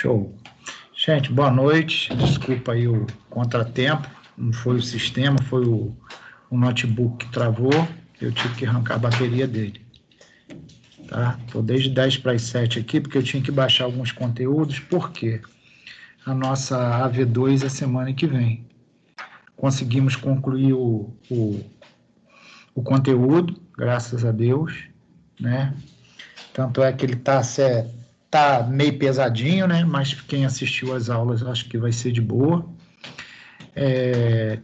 Show. Gente, boa noite. Desculpa aí o contratempo. Não foi o sistema, foi o notebook que travou. Eu tive que arrancar a bateria dele. Tá? Estou desde 10 para as 7 aqui, porque eu tinha que baixar alguns conteúdos. Por quê? A nossa AV2 é semana que vem. Conseguimos concluir o conteúdo, graças a Deus, né? Tanto é que ele tá meio pesadinho, né? Mas quem assistiu às aulas, acho que vai ser de boa.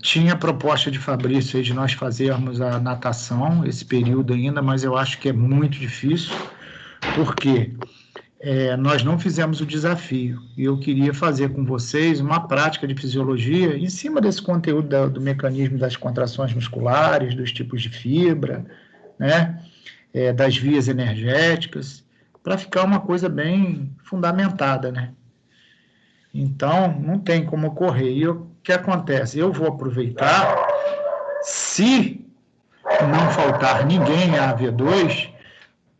Tinha a proposta de Fabrício aí de nós fazermos a natação, esse período ainda, mas eu acho que é muito difícil, porque nós não fizemos o desafio, e eu queria fazer com vocês uma prática de fisiologia em cima desse conteúdo do mecanismo das contrações musculares, dos tipos de fibra, né? Das vias energéticas, para ficar uma coisa bem fundamentada, né? Então, não tem como correr. E o que acontece? Eu vou aproveitar, se não faltar ninguém à AV2,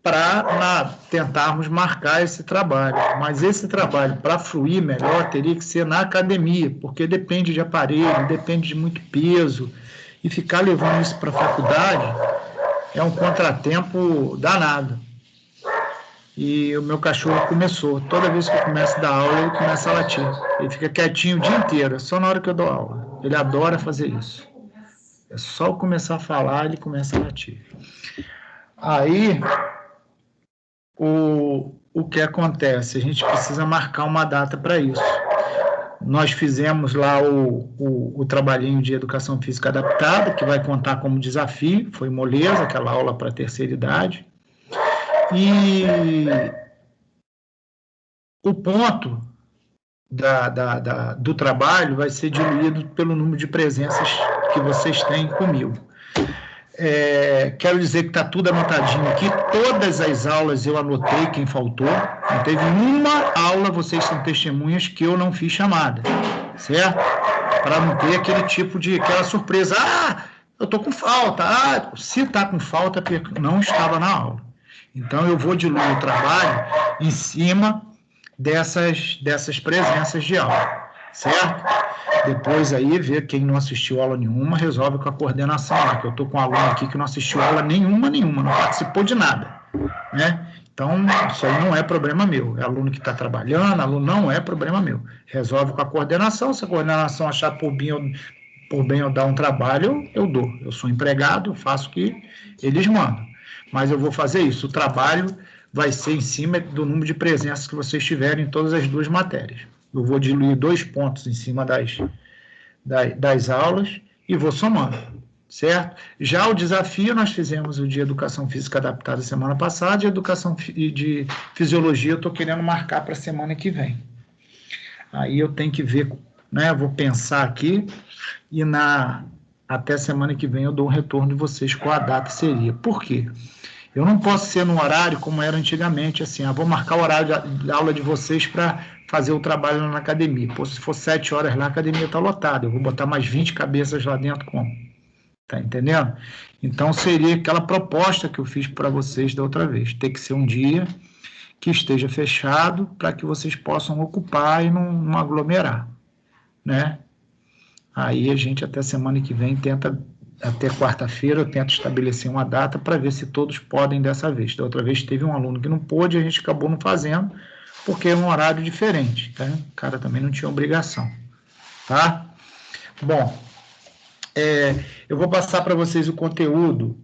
para tentarmos marcar esse trabalho. Mas esse trabalho, para fluir melhor, teria que ser na academia, porque depende de aparelho, depende de muito peso, e ficar levando isso para a faculdade é um contratempo danado. E o meu cachorro começou. Toda vez que eu começo a dar aula, ele começa a latir. Ele fica quietinho o dia inteiro, só na hora que eu dou aula. Ele adora fazer isso. É só eu começar a falar, ele começa a latir. Aí, o que acontece? A gente precisa marcar uma data para isso. Nós fizemos lá o trabalhinho de educação física adaptada, que vai contar como desafio. Foi moleza, aquela aula para a terceira idade. E o ponto do trabalho vai ser diluído pelo número de presenças que vocês têm comigo. Quero dizer que está tudo anotadinho aqui, todas as aulas eu anotei quem faltou, não teve uma aula, vocês são testemunhas, que eu não fiz chamada, certo? Para não ter aquele tipo de, aquela surpresa, eu estou com falta, se está com falta, não estava na aula. Então, eu vou diluir o trabalho em cima dessas presenças de aula, certo? Depois aí, ver quem não assistiu aula nenhuma, resolve com a coordenação lá, que eu estou com um aluno aqui que não assistiu aula nenhuma, não participou de nada, né? Então, isso aí não é problema meu, é aluno que está trabalhando, aluno não é problema meu. Resolve com a coordenação, se a coordenação achar por bem eu dar um trabalho, eu dou. Eu sou empregado, eu faço o que eles mandam. Mas eu vou fazer isso, o trabalho vai ser em cima do número de presenças que vocês tiverem em todas as duas matérias. Eu vou diluir 2 pontos em cima das aulas e vou somando, certo? Já o desafio, nós fizemos o de Educação Física Adaptada semana passada, e de Fisiologia eu estou querendo marcar para a semana que vem. Aí eu tenho que ver, né? Vou pensar aqui e até semana que vem eu dou um retorno de vocês qual a data seria. Por quê? Eu não posso ser no horário como era antigamente, assim, vou marcar o horário de aula de vocês para fazer o trabalho na academia. Pô, se for 7 horas lá, a academia está lotada, eu vou botar mais 20 cabeças lá dentro, como? Tá entendendo? Então, seria aquela proposta que eu fiz para vocês da outra vez, tem que ser um dia que esteja fechado para que vocês possam ocupar e não aglomerar, né? Aí a gente, até semana que vem, até quarta-feira, eu tento estabelecer uma data para ver se todos podem dessa vez. Da outra vez teve um aluno que não pôde, a gente acabou não fazendo, porque é um horário diferente, tá? O cara também não tinha obrigação, tá? Bom, eu vou passar para vocês o conteúdo,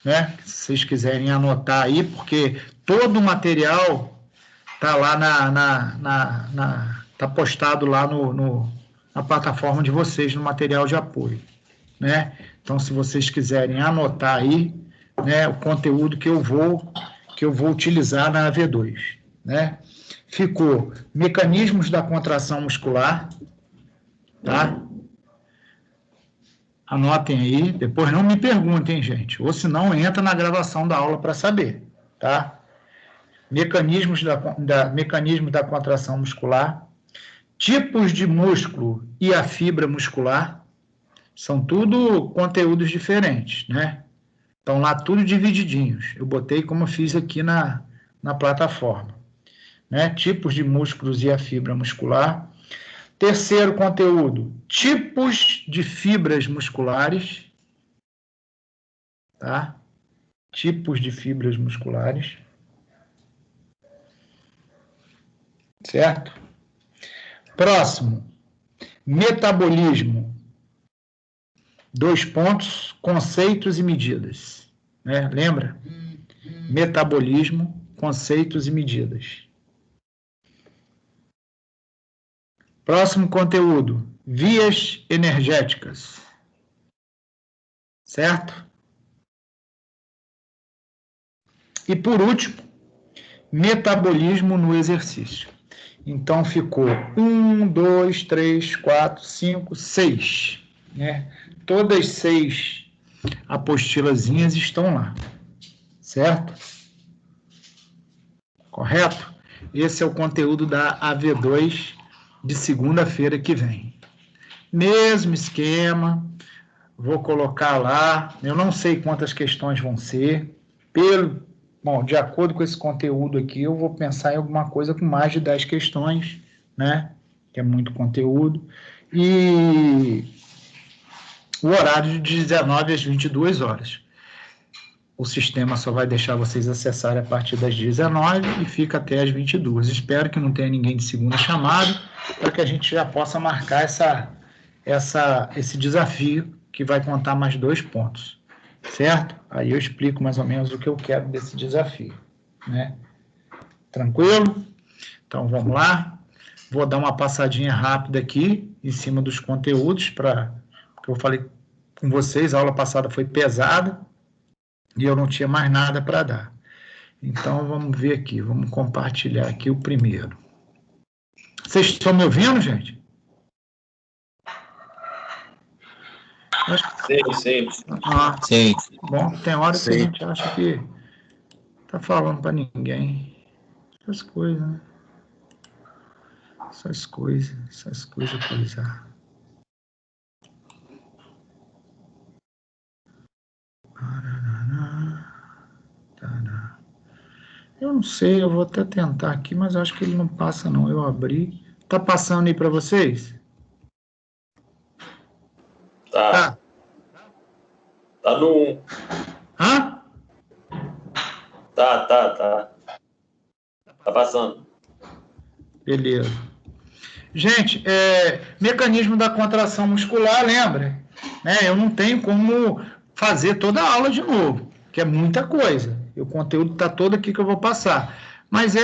né? Se vocês quiserem anotar aí, porque todo o material tá lá tá postado lá na plataforma de vocês, no material de apoio, né? Então, se vocês quiserem anotar aí, né, o conteúdo que eu vou utilizar na AV2, né? Ficou mecanismos da contração muscular, tá? Anotem aí, depois não me perguntem, gente, ou senão entra na gravação da aula para saber, tá? Mecanismos da contração muscular, tipos de músculo e a fibra muscular, são tudo conteúdos diferentes, né? Estão lá tudo divididinhos. Eu botei como eu fiz aqui na plataforma. né? Tipos de músculos e a fibra muscular. Terceiro conteúdo, tipos de fibras musculares, tá? Tipos de fibras musculares, certo? Próximo, metabolismo. 2 pontos, conceitos e medidas, né? Lembra? Metabolismo, conceitos e medidas. Próximo conteúdo, vias energéticas, certo? E por último, metabolismo no exercício. Então ficou 1, 2, 3, 4, 5, 6, né? Todas 6 apostilazinhas estão lá, certo? Correto? Esse é o conteúdo da AV2 de segunda-feira que vem. Mesmo esquema, vou colocar lá, eu não sei quantas questões vão ser, bom, de acordo com esse conteúdo aqui, eu vou pensar em alguma coisa com mais de 10 questões, né, que é muito conteúdo, e o horário de 19 às 22 horas. O sistema só vai deixar vocês acessarem a partir das 19 e fica até as 22. Espero que não tenha ninguém de segunda chamada, para que a gente já possa marcar esse desafio, que vai contar mais 2 pontos, certo? Aí eu explico mais ou menos o que eu quero desse desafio, né? Tranquilo? Então, vamos lá. Vou dar uma passadinha rápida aqui, em cima dos conteúdos, porque eu falei com vocês, a aula passada foi pesada, e eu não tinha mais nada para dar. Então, vamos ver aqui, vamos compartilhar aqui o primeiro. Vocês estão me ouvindo, gente? Sim. Sim. Bom, tem hora que a gente acha que tá falando para ninguém. Essas coisas, né? Essas coisas. Eu não sei, eu vou até tentar aqui, mas acho que ele não passa não. Eu abri. Tá passando aí para vocês? Tá. Tá no 1. Hã? Tá. Tá passando. Beleza. Gente, mecanismo da contração muscular, lembra? Né? Eu não tenho como fazer toda a aula de novo, que é muita coisa. E o conteúdo está todo aqui que eu vou passar. Mas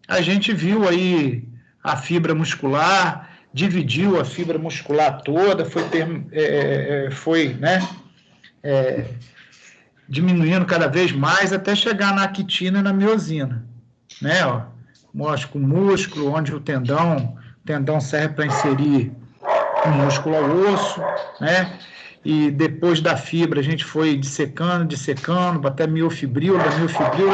a gente viu aí a fibra muscular, dividiu a fibra muscular toda, foi diminuindo cada vez mais até chegar na actina e na miosina, né? Mostra com o músculo, onde o tendão serve para inserir o músculo ao osso, né? E depois da fibra a gente foi dissecando, até miofibrila,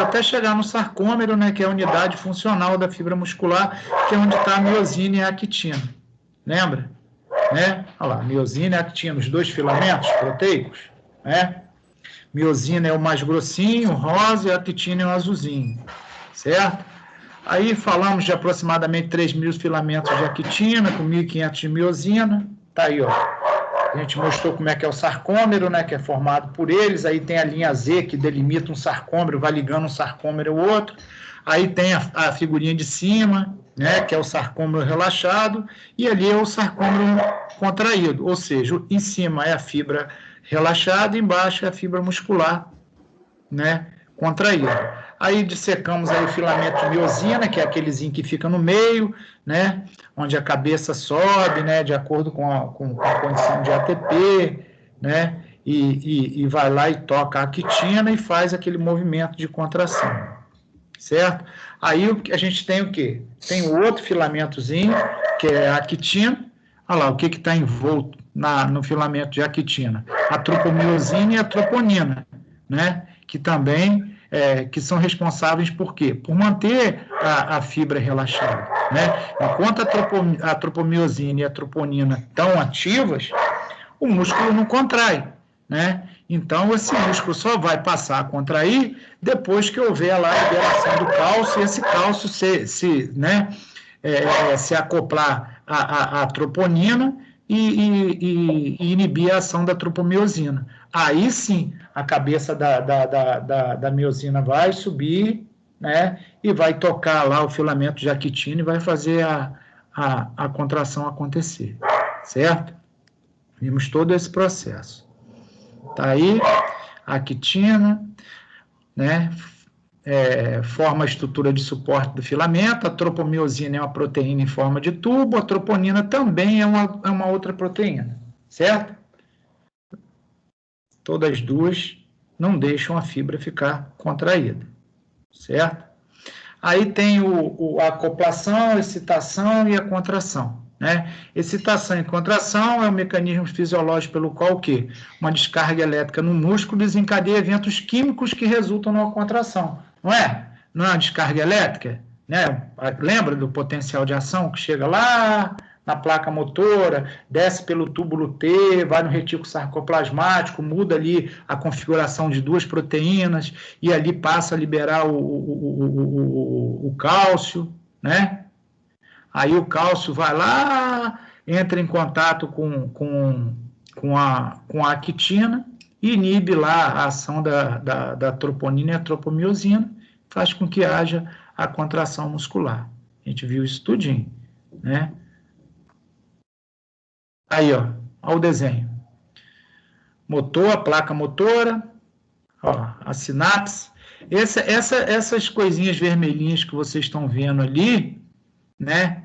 até chegar no sarcômero, né? Que é a unidade funcional da fibra muscular, que é onde está a miosina e a actina. Lembra? Né? Olha lá, miosina e actina, os 2 filamentos proteicos, né? Miosina é o mais grossinho, o rosa, e a actina é o azulzinho, certo? Aí falamos de aproximadamente 3.000 filamentos de actina, com 1.500 de miosina. Tá aí, ó. A gente mostrou como é que é o sarcômero, né, que é formado por eles. Aí tem a linha Z, que delimita um sarcômero, vai ligando um sarcômero ao outro. Aí tem a figurinha de cima, né, que é o sarcômero relaxado, e ali é o sarcômero contraído. Ou seja, em cima é a fibra relaxada, embaixo é a fibra muscular, né, contraída. Aí dissecamos aí o filamento de miosina, que é aquelezinho que fica no meio, né, onde a cabeça sobe, né, de acordo com a condição de ATP, né, e vai lá e toca a actina e faz aquele movimento de contração, certo? Aí a gente tem o quê? Tem o outro filamentozinho, que é a actina. Olha lá, o que está envolto no filamento de actina? A tropomiosina e a troponina, né, que também que são responsáveis por quê? Por manter a fibra relaxada, né? Enquanto a tropomiosina e a troponina estão ativas, o músculo não contrai, né? Então, esse músculo só vai passar a contrair depois que houver lá a liberação do cálcio, e esse cálcio se acoplar à troponina e inibir a ação da tropomiosina. Aí sim, a cabeça da miosina vai subir, né, e vai tocar lá o filamento de actina e vai fazer a contração acontecer, certo? Vimos todo esse processo. Tá aí, a actina, né, forma a estrutura de suporte do filamento, a tropomiosina é uma proteína em forma de tubo, a troponina também é uma outra proteína, certo? Todas as duas não deixam a fibra ficar contraída, certo? Aí tem a acoplação, a excitação e a contração, né? Excitação e contração é o mecanismo fisiológico pelo qual o quê? Uma descarga elétrica no músculo desencadeia eventos químicos que resultam numa contração, não é? Não é uma descarga elétrica, né? Lembra do potencial de ação que chega lá na placa motora, desce pelo túbulo T, vai no retículo sarcoplasmático, muda ali a configuração de duas proteínas e ali passa a liberar o cálcio, né? Aí o cálcio vai lá, entra em contato com a actina e inibe lá a ação da troponina e a tropomiosina, faz com que haja a contração muscular. A gente viu isso tudinho, né? Aí, ó o desenho. Motor, a placa motora, ó, a sinapse. Essas coisinhas vermelhinhas que vocês estão vendo ali, né?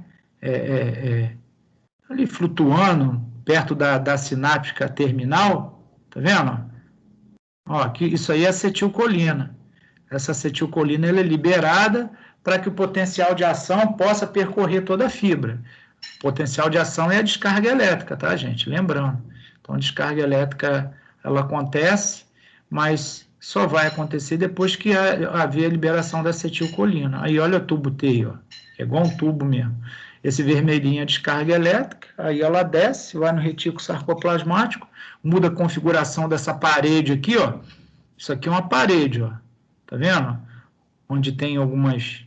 Ali flutuando, perto da sináptica terminal, tá vendo? Ó, aqui, isso aí é acetilcolina. Essa acetilcolina ela é liberada para que o potencial de ação possa percorrer toda a fibra. O potencial de ação é a descarga elétrica, tá, gente? Lembrando. Então, a descarga elétrica, ela acontece, mas só vai acontecer depois que haver a liberação da acetilcolina. Aí, olha o tubo T, ó. É igual um tubo mesmo. Esse vermelhinho é a descarga elétrica, aí ela desce, vai no retículo sarcoplasmático, muda a configuração dessa parede aqui, ó. Isso aqui é uma parede, ó. Tá vendo? Onde tem uns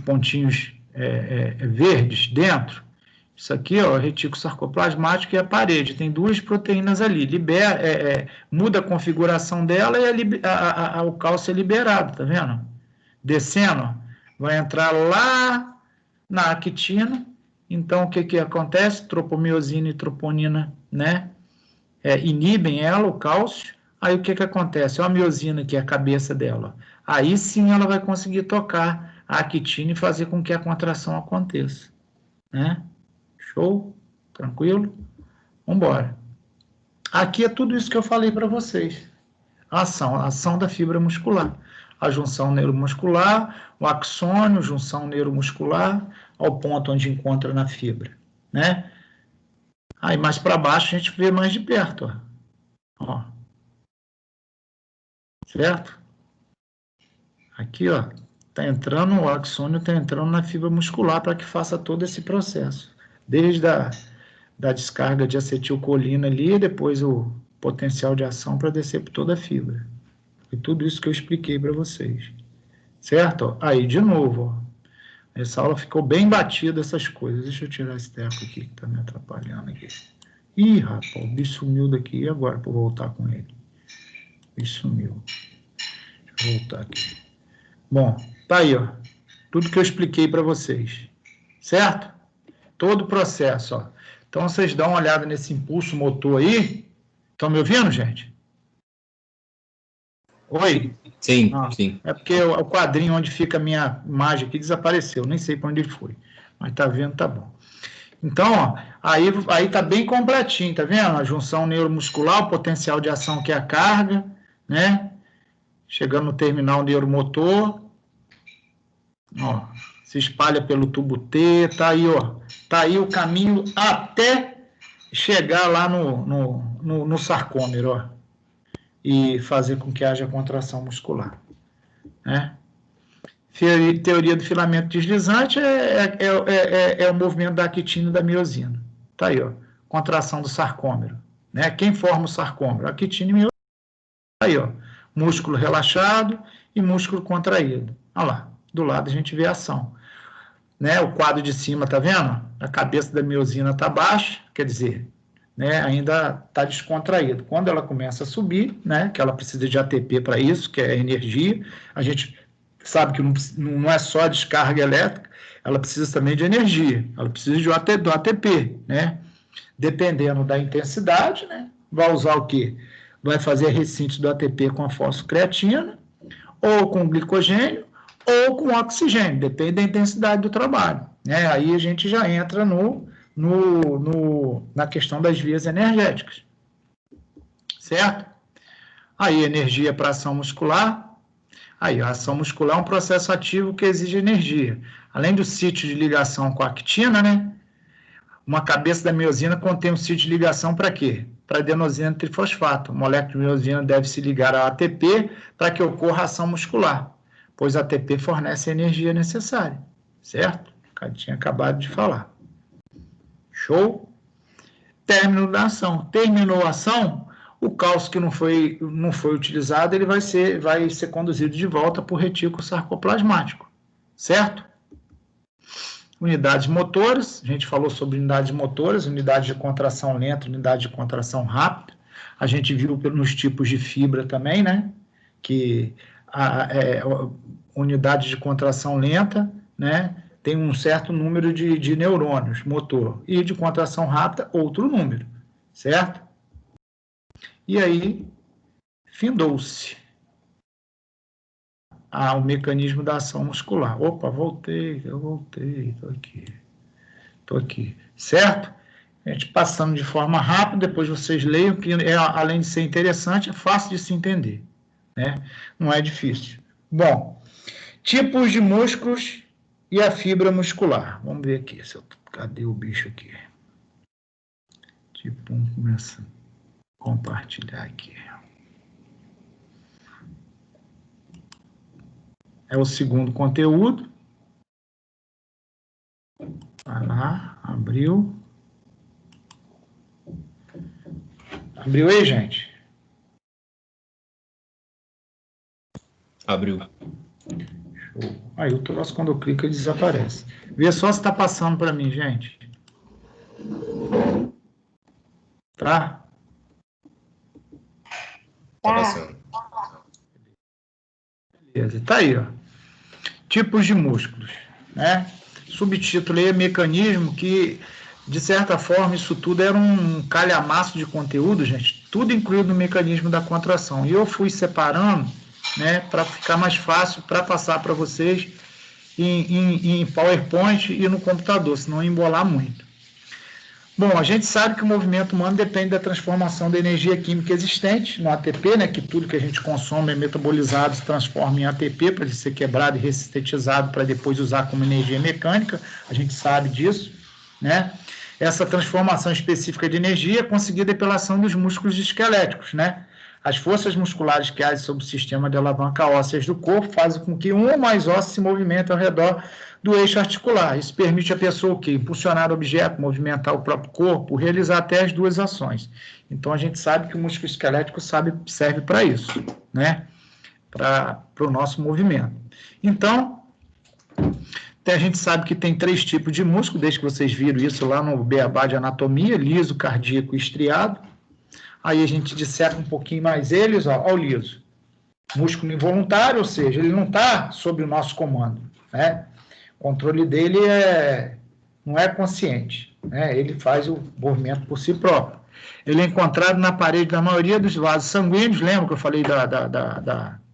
pontinhos verdes dentro. Isso aqui, ó, retículo sarcoplasmático e a parede. Tem duas proteínas ali. Muda a configuração dela e o cálcio é liberado, tá vendo? Descendo, ó, vai entrar lá na actina. Então, o que acontece? Tropomiosina e troponina, né? Inibem ela, o cálcio. Aí, o que acontece? A miosina, que é a cabeça dela. Aí, sim, ela vai conseguir tocar a actina e fazer com que a contração aconteça, né? Show? Tranquilo? Vamos embora. Aqui é tudo isso que eu falei para vocês. A ação da fibra muscular. A junção neuromuscular, o axônio, junção neuromuscular, ao ponto onde encontra na fibra, né? Aí mais para baixo a gente vê mais de perto, ó. Certo? Aqui, ó, tá entrando, o axônio está entrando na fibra muscular para que faça todo esse processo. Desde da descarga de acetilcolina ali, depois o potencial de ação para descer por toda a fibra. E tudo isso que eu expliquei para vocês. Certo? Aí, de novo, ó. Essa aula ficou bem batida, essas coisas. Deixa eu tirar esse teco aqui, que está me atrapalhando aqui. Ih, rapaz, o bicho sumiu daqui. E agora, para voltar com ele? O bicho sumiu. Deixa eu voltar aqui. Bom, tá aí, ó. Tudo que eu expliquei para vocês. Certo? Todo o processo, ó. Então, vocês dão uma olhada nesse impulso motor aí. Estão me ouvindo, gente? Oi? Sim, sim. É porque o quadrinho onde fica a minha imagem aqui desapareceu. Nem sei para onde ele foi. Mas tá vendo, tá bom. Então, ó, aí tá bem completinho, tá vendo? A junção neuromuscular, o potencial de ação que é a carga, né? Chegando no terminal neuromotor. Ó, se espalha pelo tubo T, tá aí, ó. Tá aí o caminho até chegar lá no sarcômero, ó. E fazer com que haja contração muscular, né? Teoria do filamento deslizante é o movimento da actina e da miosina. Tá aí, ó. Contração do sarcômero, né? Quem forma o sarcômero? A quitina e miosina. Aí, ó, músculo relaxado e músculo contraído. Olha lá, do lado a gente vê a ação. Né? O quadro de cima, tá vendo? A cabeça da miosina está baixa, quer dizer, né, ainda está descontraído. Quando ela começa a subir, né, que ela precisa de ATP para isso, que é energia, a gente sabe que não é só a descarga elétrica, ela precisa também de energia, ela precisa do ATP, né? Dependendo da intensidade, né, vai usar o quê? Vai fazer a ressíntese do ATP com a fosfocreatina, ou com glicogênio, ou com oxigênio, depende da intensidade do trabalho. Né? Aí a gente já entra na questão das vias energéticas. Certo? Aí, energia para ação muscular. Aí, a ação muscular é um processo ativo que exige energia. Além do sítio de ligação com a actina, né? Uma cabeça da miosina contém um sítio de ligação para quê? Para adenosina trifosfato. A molécula de miosina deve se ligar ao ATP para que ocorra a ação muscular, pois a ATP fornece a energia necessária, certo? Eu tinha acabado de falar. Show? Término da ação. Terminou a ação, o cálcio que não foi utilizado, ele vai ser conduzido de volta para o retículo sarcoplasmático, certo? Unidades motoras, a gente falou sobre unidades motoras, unidade de contração lenta, unidade de contração rápida. A gente viu nos tipos de fibra também, né? Que unidade de contração lenta, né? Tem um certo número de neurônios motor, e de contração rápida, outro número, certo? E aí, findou-se o mecanismo da ação muscular. Opa, eu voltei, estou aqui, certo? A gente passando de forma rápida, depois vocês leiam, que além de ser interessante, é fácil de se entender, né? Não é difícil. Bom, tipos de músculos e a fibra muscular. Vamos ver aqui, cadê o bicho aqui? Tipo 1, começa a compartilhar aqui. É o segundo conteúdo. Vai lá, abriu. Abriu aí, gente? Abriu. Show. Aí o troço, quando eu clico, ele desaparece. Vê só se está passando para mim, gente. Tá? Tá passando. Beleza, tá aí, ó. Tipos de músculos, né? Subtítulo aí é mecanismo, que, de certa forma, isso tudo era um calhamaço de conteúdo, gente, tudo incluído no mecanismo da contração. E eu fui separando, né, para ficar mais fácil para passar para vocês em PowerPoint e no computador, senão ia embolar muito. Bom, a gente sabe que o movimento humano depende da transformação da energia química existente no ATP, né, que tudo que a gente consome é metabolizado, se transforma em ATP para ele ser quebrado e ressintetizado para depois usar como energia mecânica, a gente sabe disso, né? Essa transformação específica de energia é conseguida pela ação dos músculos esqueléticos, né? As forças musculares que agem sobre o sistema de alavanca ósseas do corpo fazem com que um ou mais ossos se movimentem ao redor do eixo articular. Isso permite a pessoa o quê? Impulsionar o objeto, movimentar o próprio corpo, realizar até as duas ações. Então, a gente sabe que o músculo esquelético serve para isso, né? Para o nosso movimento. Então, a gente sabe que tem 3 tipos de músculo, desde que vocês viram isso lá no beabá de anatomia: liso, cardíaco e estriado. Aí a gente disseca um pouquinho mais eles, ó o liso. Músculo involuntário, ou seja, ele não está sob o nosso comando, né? O controle dele não é consciente, né? Ele faz o movimento por si próprio. Ele é encontrado na parede da maioria dos vasos sanguíneos, lembra que eu falei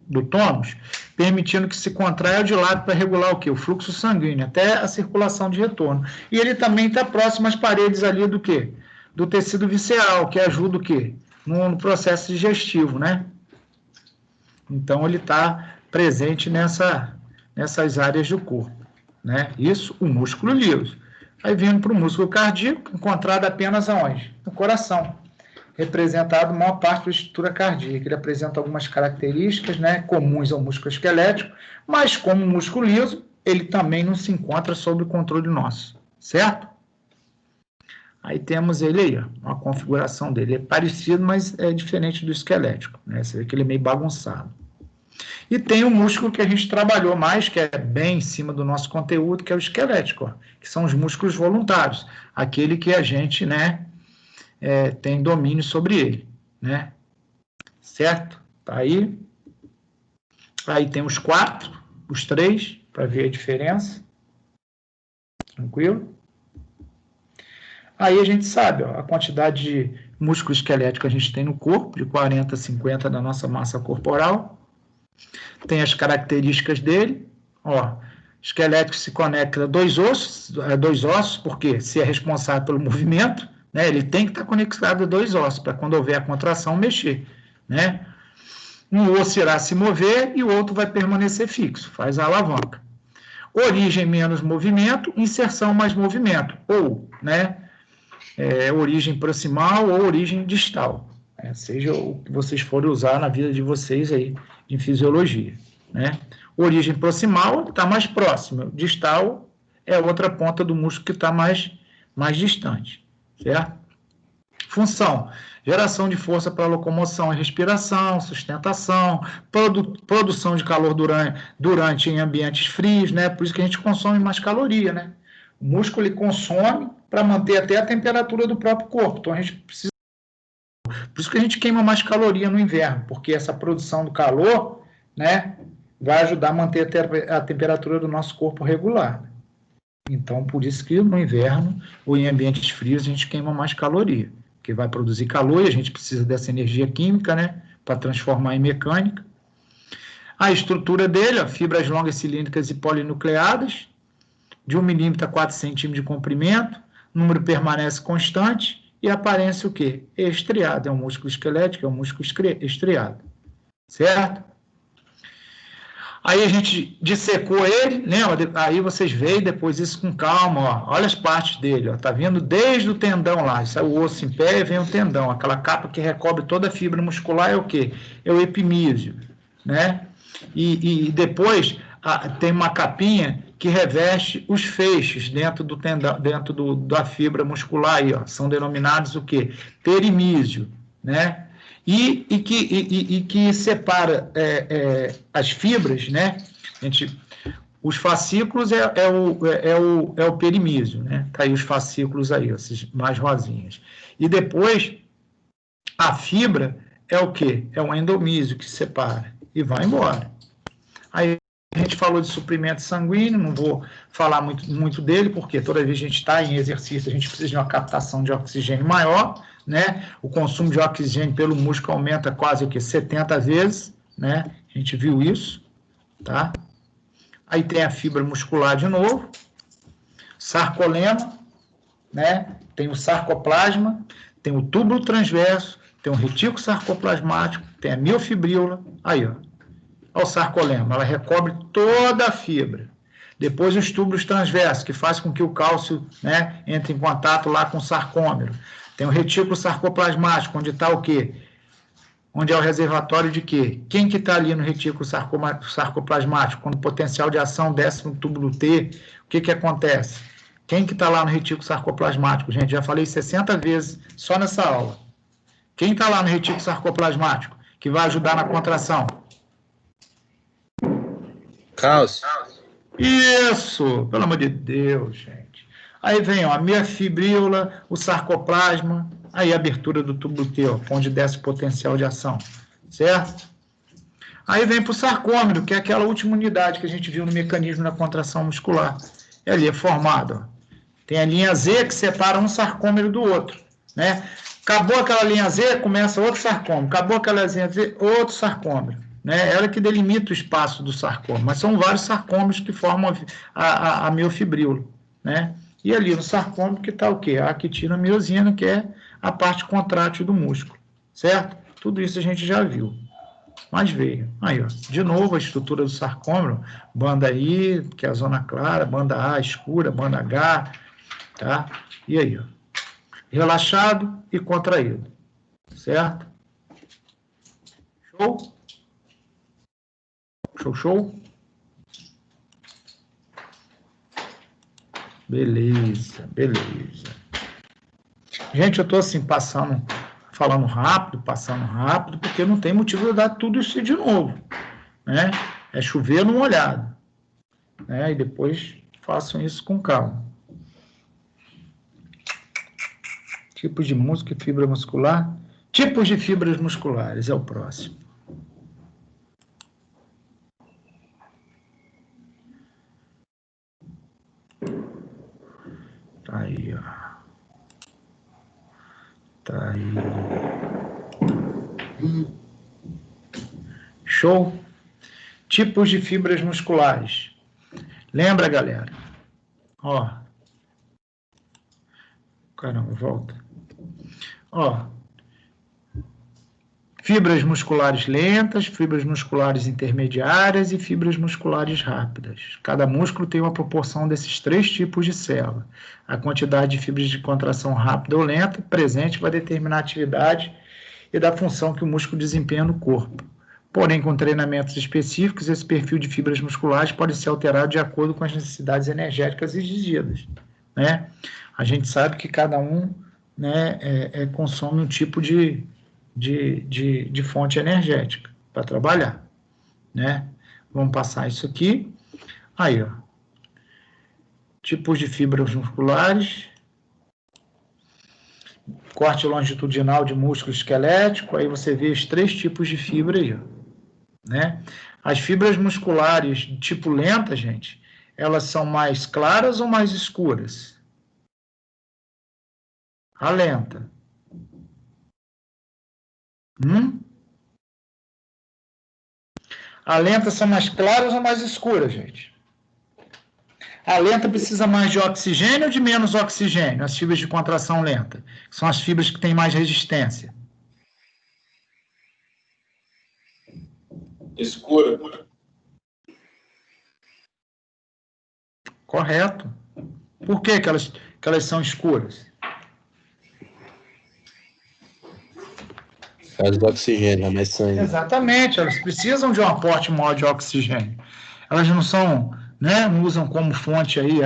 do tônus? Permitindo que se contraia de lado para regular o quê? O fluxo sanguíneo, até a circulação de retorno. E ele também está próximo às paredes ali do quê? Do tecido visceral, que ajuda o quê? No processo digestivo, né? Então, ele está presente nessas áreas do corpo, né? Isso, o músculo liso. Aí, vindo para o músculo cardíaco, encontrado apenas aonde? No coração. Representado maior parte da estrutura cardíaca. Ele apresenta algumas características, né, comuns ao músculo esquelético, mas como músculo liso, ele também não se encontra sob o controle nosso, certo? Aí temos ele aí, ó, a configuração dele. É parecido, mas é diferente do esquelético, né? Você vê que ele é meio bagunçado. E tem o músculo que a gente trabalhou mais, que é bem em cima do nosso conteúdo, que é o esquelético, ó, que são os músculos voluntários, aquele que a gente, né, tem domínio sobre ele, né? Certo? Tá aí. Aí tem os 4, os 3, para ver a diferença. Tranquilo? Aí a gente sabe, ó, a quantidade de músculo esquelético que a gente tem no corpo, de 40 a 50 da nossa massa corporal. Tem as características dele, ó, esquelético se conecta a dois ossos, porque se é responsável pelo movimento, né, ele tem que estar conectado a dois ossos, para quando houver a contração, mexer, né? Um osso irá se mover e o outro vai permanecer fixo, faz a alavanca. Origem menos movimento, inserção mais movimento, ou, né, origem proximal ou origem distal, né? Seja o que vocês forem usar na vida de vocês aí, em fisiologia, né? Origem proximal está mais próxima, distal é outra ponta do músculo que está mais distante, certo? Função: geração de força para locomoção e respiração, sustentação, produção de calor durante em ambientes frios, né? Por isso que a gente consome mais caloria, né? O músculo ele consome para manter até a temperatura do próprio corpo. Então a gente precisa. Por isso que a gente queima mais caloria no inverno, porque essa produção do calor, né, vai ajudar a manter a temperatura do nosso corpo regular. Então, por isso que no inverno ou em ambientes frios a gente queima mais caloria, porque vai produzir calor e a gente precisa dessa energia química, né, para transformar em mecânica. A estrutura dele, ó, fibras longas cilíndricas e polinucleadas, de 1 milímetro a 4 centímetros de comprimento, o número permanece constante e a aparência o quê? Estriado, é um músculo esquelético, é um músculo estriado, certo? Aí a gente dissecou ele, lembra? Aí vocês veem depois isso com calma, ó. Olha as partes dele, ó. Tá vendo desde o tendão lá, isso é o osso em pé e vem o tendão, aquela capa que recobre toda a fibra muscular é o quê? É o epimísio, né? E depois tem uma capinha que reveste os feixes dentro do tendão, dentro da fibra muscular aí, ó. São denominados o quê? Perimísio, né? E que separa as fibras, né? Os fascículos é o perimísio, né? Tá aí os fascículos aí, esses mais rosinhas. E depois, a fibra é o quê? É o endomísio que separa e vai embora. Aí a gente falou de suprimento sanguíneo, não vou falar muito dele, porque toda vez que a gente está em exercício, a gente precisa de uma captação de oxigênio maior, né? O consumo de oxigênio pelo músculo aumenta quase o quê? 70 vezes, né? A gente viu isso, tá? Aí tem a fibra muscular de novo, sarcolema, né? Tem o sarcoplasma, tem o túbulo transverso, tem o retículo sarcoplasmático, tem a miofibríola, aí, ó. Olha o sarcolema, ela recobre toda a fibra. Depois os túbulos transversos, que faz com que o cálcio, né, entre em contato lá com o sarcômero. Tem o retículo sarcoplasmático, onde está o quê? Onde é o reservatório de quê? Quem que está ali no retículo sarcoplasmático? Quando o potencial de ação desce no túbulo T, o que acontece? Quem que está lá no retículo sarcoplasmático? Gente, já falei 60 vezes só nessa aula. Quem está lá no retículo sarcoplasmático? Que vai ajudar na contração? Cálcio. Isso, pelo amor de Deus, gente. Aí vem, ó, a miofibríola, o sarcoplasma, aí a abertura do túbulo T, ó, onde desce o potencial de ação, certo? Aí vem para o sarcômero, que é aquela última unidade que a gente viu no mecanismo da contração muscular. E ali é formado, ó. Tem a linha Z que separa um sarcômero do outro, né? Acabou aquela linha Z, começa outro sarcômero. Acabou aquela linha Z, outro sarcômero. Né? Ela que delimita o espaço do sarcômero, mas são vários sarcômeros que formam a miofibríola, né? E ali no sarcômero que está o quê? A actina miosina, que é a parte contrátil do músculo, certo? Tudo isso a gente já viu, mas veio. Aí, ó, de novo a estrutura do sarcômero, banda I, que é a zona clara, banda A escura, banda H, tá? E aí, ó, relaxado e contraído, certo? Show? Show? Beleza. Gente, eu estou assim, falando rápido, porque não tem motivo de eu dar tudo isso de novo, né? É chover no molhado, né? E depois façam isso com calma. Tipos de músculo e fibra muscular. Tipos de fibras musculares é o próximo. Tá aí, ó. Tá aí. Show? Tipos de fibras musculares. Lembra, galera? Ó. Caramba, volta. Ó. Fibras musculares lentas, fibras musculares intermediárias e fibras musculares rápidas. Cada músculo tem uma proporção desses 3 tipos de célula. A quantidade de fibras de contração rápida ou lenta presente vai determinar a atividade e da função que o músculo desempenha no corpo. Porém, com treinamentos específicos, esse perfil de fibras musculares pode ser alterado de acordo com as necessidades energéticas exigidas, né? A gente sabe que cada um, né, consome um tipo de fonte energética para trabalhar, né? Vamos passar isso aqui. Aí, ó. Tipos de fibras musculares. Corte longitudinal de músculo esquelético. Aí você vê os 3 tipos de fibra aí, ó, né? As fibras musculares de tipo lenta, gente, elas são mais claras ou mais escuras? A lenta. A lenta são mais claras ou mais escuras, gente? A lenta precisa mais de oxigênio ou de menos oxigênio? As fibras de contração lenta. São as fibras que têm mais resistência. Escura. Correto. Por que elas são escuras? Por causa do oxigênio, mais sangue. Exatamente, elas precisam de um aporte maior de oxigênio. Elas não são, né, não usam como fonte aí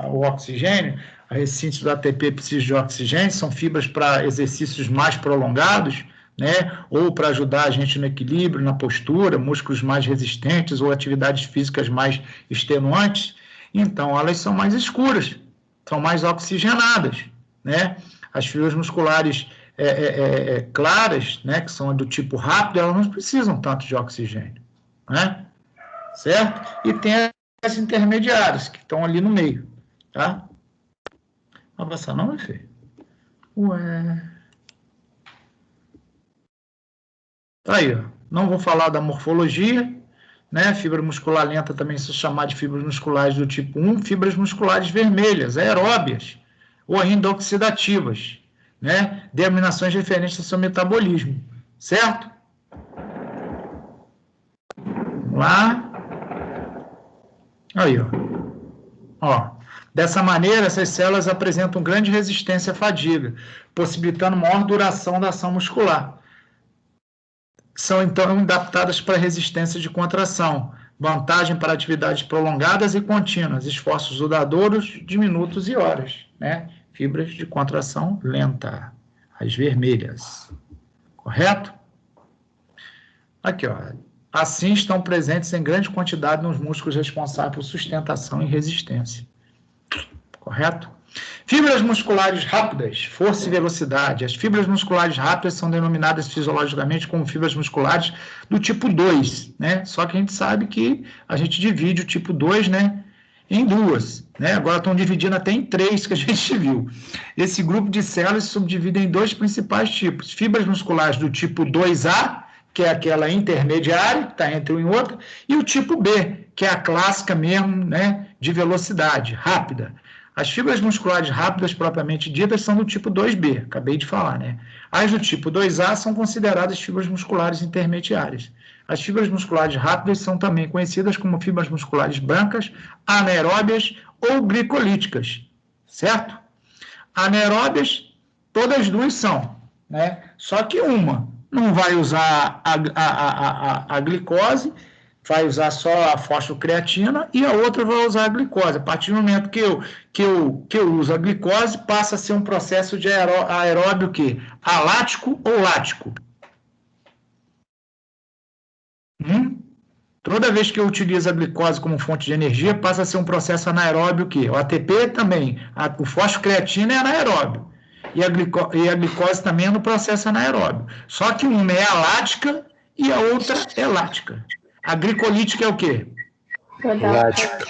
o oxigênio, a ressíntese do ATP precisa de oxigênio, são fibras para exercícios mais prolongados, né, ou para ajudar a gente no equilíbrio, na postura, músculos mais resistentes ou atividades físicas mais extenuantes. Então, elas são mais escuras, são mais oxigenadas, né? As fibras musculares claras, né, que são do tipo rápido, elas não precisam tanto de oxigênio, né? Certo? E tem as intermediárias, que estão ali no meio, tá? Vai passar não, meu filho? Ué... Tá aí, ó. Não vou falar da morfologia, né? Fibra muscular lenta também se chamar de fibras musculares do tipo 1, fibras musculares vermelhas, aeróbias, ou ainda oxidativas, né? Denominações referentes ao seu metabolismo, certo? Vamos lá. Aí, ó. Dessa maneira, essas células apresentam grande resistência à fadiga, possibilitando maior duração da ação muscular. São, então, adaptadas para resistência de contração, vantagem para atividades prolongadas e contínuas, esforços duradouros de minutos e horas, né? Fibras de contração lenta, as vermelhas, correto? Aqui, ó. Assim estão presentes em grande quantidade nos músculos responsáveis por sustentação e resistência, correto? Fibras musculares rápidas, força e velocidade. As fibras musculares rápidas são denominadas fisiologicamente como fibras musculares do tipo 2, né? Só que a gente sabe que a gente divide o tipo 2, né, em 2, né? Agora estão dividindo até em 3, que a gente viu. Esse grupo de células se subdivide em 2 principais tipos. Fibras musculares do tipo 2A, que é aquela intermediária, que está entre um e outro, e o tipo B, que é a clássica mesmo, né, de velocidade, rápida. As fibras musculares rápidas, propriamente ditas, são do tipo 2B, acabei de falar, né? As do tipo 2A são consideradas fibras musculares intermediárias. As fibras musculares rápidas são também conhecidas como fibras musculares brancas, anaeróbias ou glicolíticas, certo? Anaeróbias, todas as duas são, né? Só que uma não vai usar a glicose, vai usar só a fosfocreatina e a outra vai usar a glicose. A partir do momento que eu uso a glicose, passa a ser um processo de aeróbio que? Alático ou lático? Toda vez que eu utilizo a glicose como fonte de energia, passa a ser um processo anaeróbio que? O ATP também, o fosfocreatina é anaeróbio. E a glicose também é no processo anaeróbio. Só que uma é alática e a outra é lática. A glicolítica é o quê? Lática.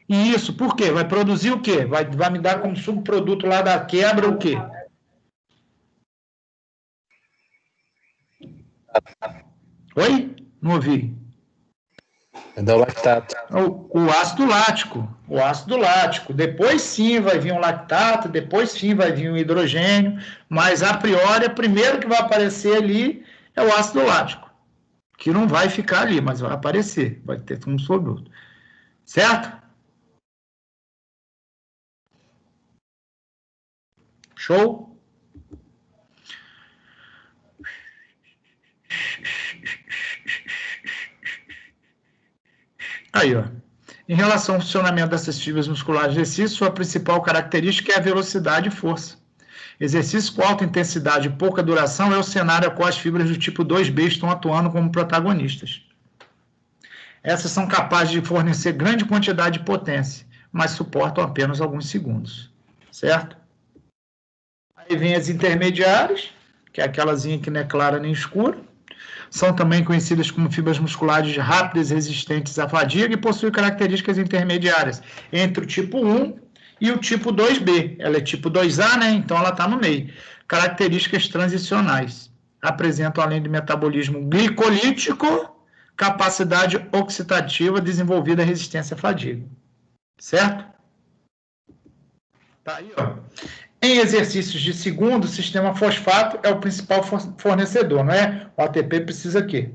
E isso, por quê? Vai produzir o quê? Vai me dar como subproduto lá da quebra o quê? Oi? Não ouvi. É da lactato. O ácido lático. O ácido lático. Depois sim vai vir um lactato, depois sim vai vir um hidrogênio, mas a priori, o primeiro que vai aparecer ali é o ácido lático, que não vai ficar ali, mas vai aparecer, vai ter um subproduto. Certo? Show? Aí, ó. Em relação ao funcionamento dessas fibras musculares de exercício, sua principal característica é a velocidade e força. Exercício com alta intensidade e pouca duração é o cenário a qual as fibras do tipo 2B estão atuando como protagonistas. Essas são capazes de fornecer grande quantidade de potência, mas suportam apenas alguns segundos. Certo? Aí vem as intermediárias, que é aquelazinha que não é clara nem escura. São também conhecidas como fibras musculares rápidas e resistentes à fadiga e possuem características intermediárias entre o tipo 1 e o tipo 2B. Ela é tipo 2A, né? Então ela está no meio. Características transicionais. Apresentam, além de metabolismo glicolítico, capacidade oxidativa desenvolvida à resistência à fadiga. Certo? Tá aí, ó. Em exercícios de segundo, o sistema fosfato é o principal fornecedor, não é? O ATP precisa aqui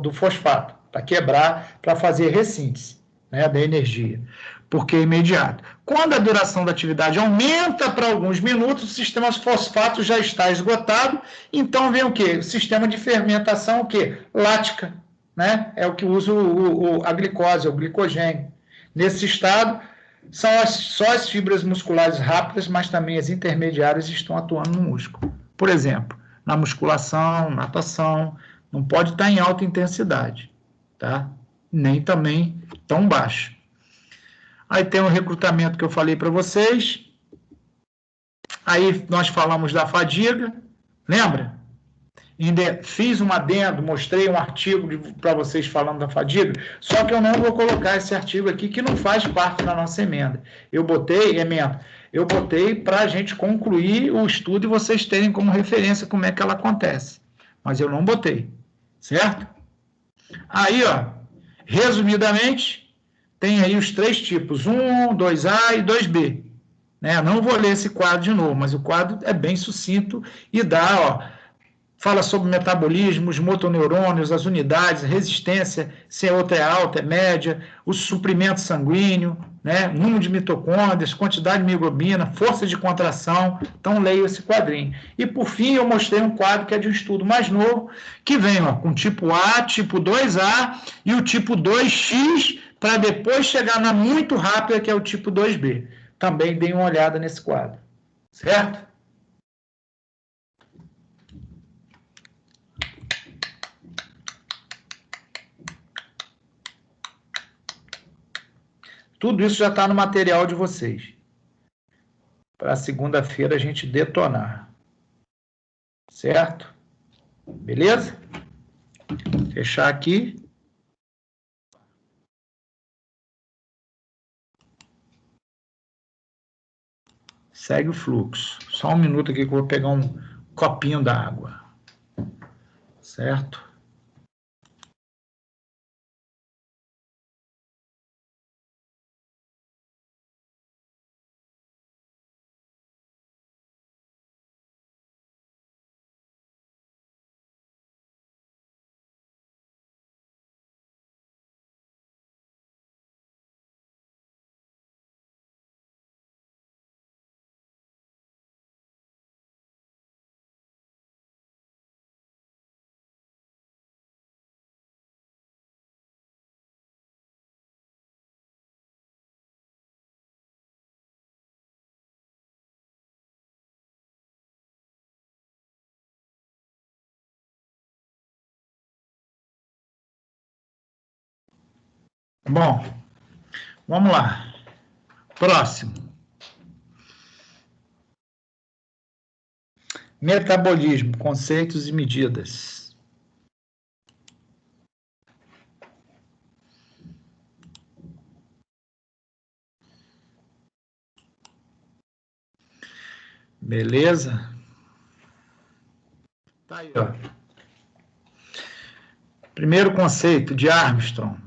do fosfato para quebrar, para fazer ressíntese, né, da energia, porque é imediato. Quando a duração da atividade aumenta para alguns minutos, o sistema fosfato já está esgotado, então vem o quê? O sistema de fermentação, o quê? Lática, né? É o que usa a glicose, o glicogênio. Nesse estado, são só as fibras musculares rápidas, mas também as intermediárias estão atuando no músculo. Por exemplo, na musculação, natação, não pode estar em alta intensidade, tá? Nem também tão baixo. Aí tem o recrutamento que eu falei para vocês. Aí nós falamos da fadiga, lembra? Ainda fiz um adendo, mostrei um artigo para vocês falando da fadiga, só que eu não vou colocar esse artigo aqui, que não faz parte da nossa emenda. Eu botei para a gente concluir o estudo e vocês terem como referência como é que ela acontece. Mas eu não botei, certo? Aí, ó, resumidamente, tem aí os três tipos, 1, 2A e 2B. Né? Não vou ler esse quadro de novo, mas o quadro é bem sucinto e dá, ó, fala sobre metabolismo, os motoneurônios, as unidades, resistência, se a outra é alta, é média, o suprimento sanguíneo, né? Número de mitocôndrias, quantidade de hemoglobina, força de contração. Então, leio esse quadrinho. E, por fim, eu mostrei um quadro que é de um estudo mais novo, que vem ó, com tipo A, tipo 2A e o tipo 2X, para depois chegar na muito rápida, que é o tipo 2B. Também dei uma olhada nesse quadro. Certo? Tudo isso já está no material de vocês. Para segunda-feira a gente detonar. Certo? Beleza? Fechar aqui. Segue o fluxo. Só um minuto aqui que eu vou pegar um copinho d'água. Certo? Bom, vamos lá. Próximo. Metabolismo, conceitos e medidas. Beleza? Tá aí, ó. Primeiro conceito de Armstrong.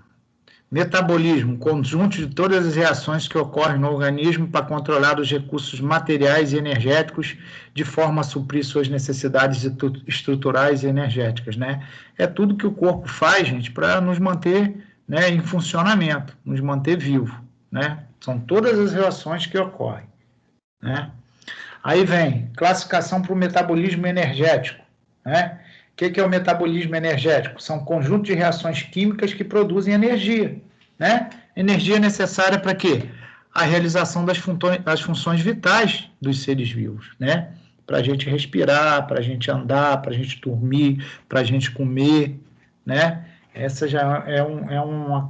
Metabolismo, conjunto de todas as reações que ocorrem no organismo para controlar os recursos materiais e energéticos de forma a suprir suas necessidades estruturais e energéticas, né? É tudo que o corpo faz, gente, para nos manter, né, em funcionamento, nos manter vivo, né? São todas as reações que ocorrem, né? Aí vem classificação para o metabolismo energético, né? O que é o metabolismo energético? São um conjunto de reações químicas que produzem energia, né? Energia necessária para quê? A realização das funções vitais dos seres vivos, né? Para a gente respirar, para a gente andar, para a gente dormir, para a gente comer, né? Essa já é uma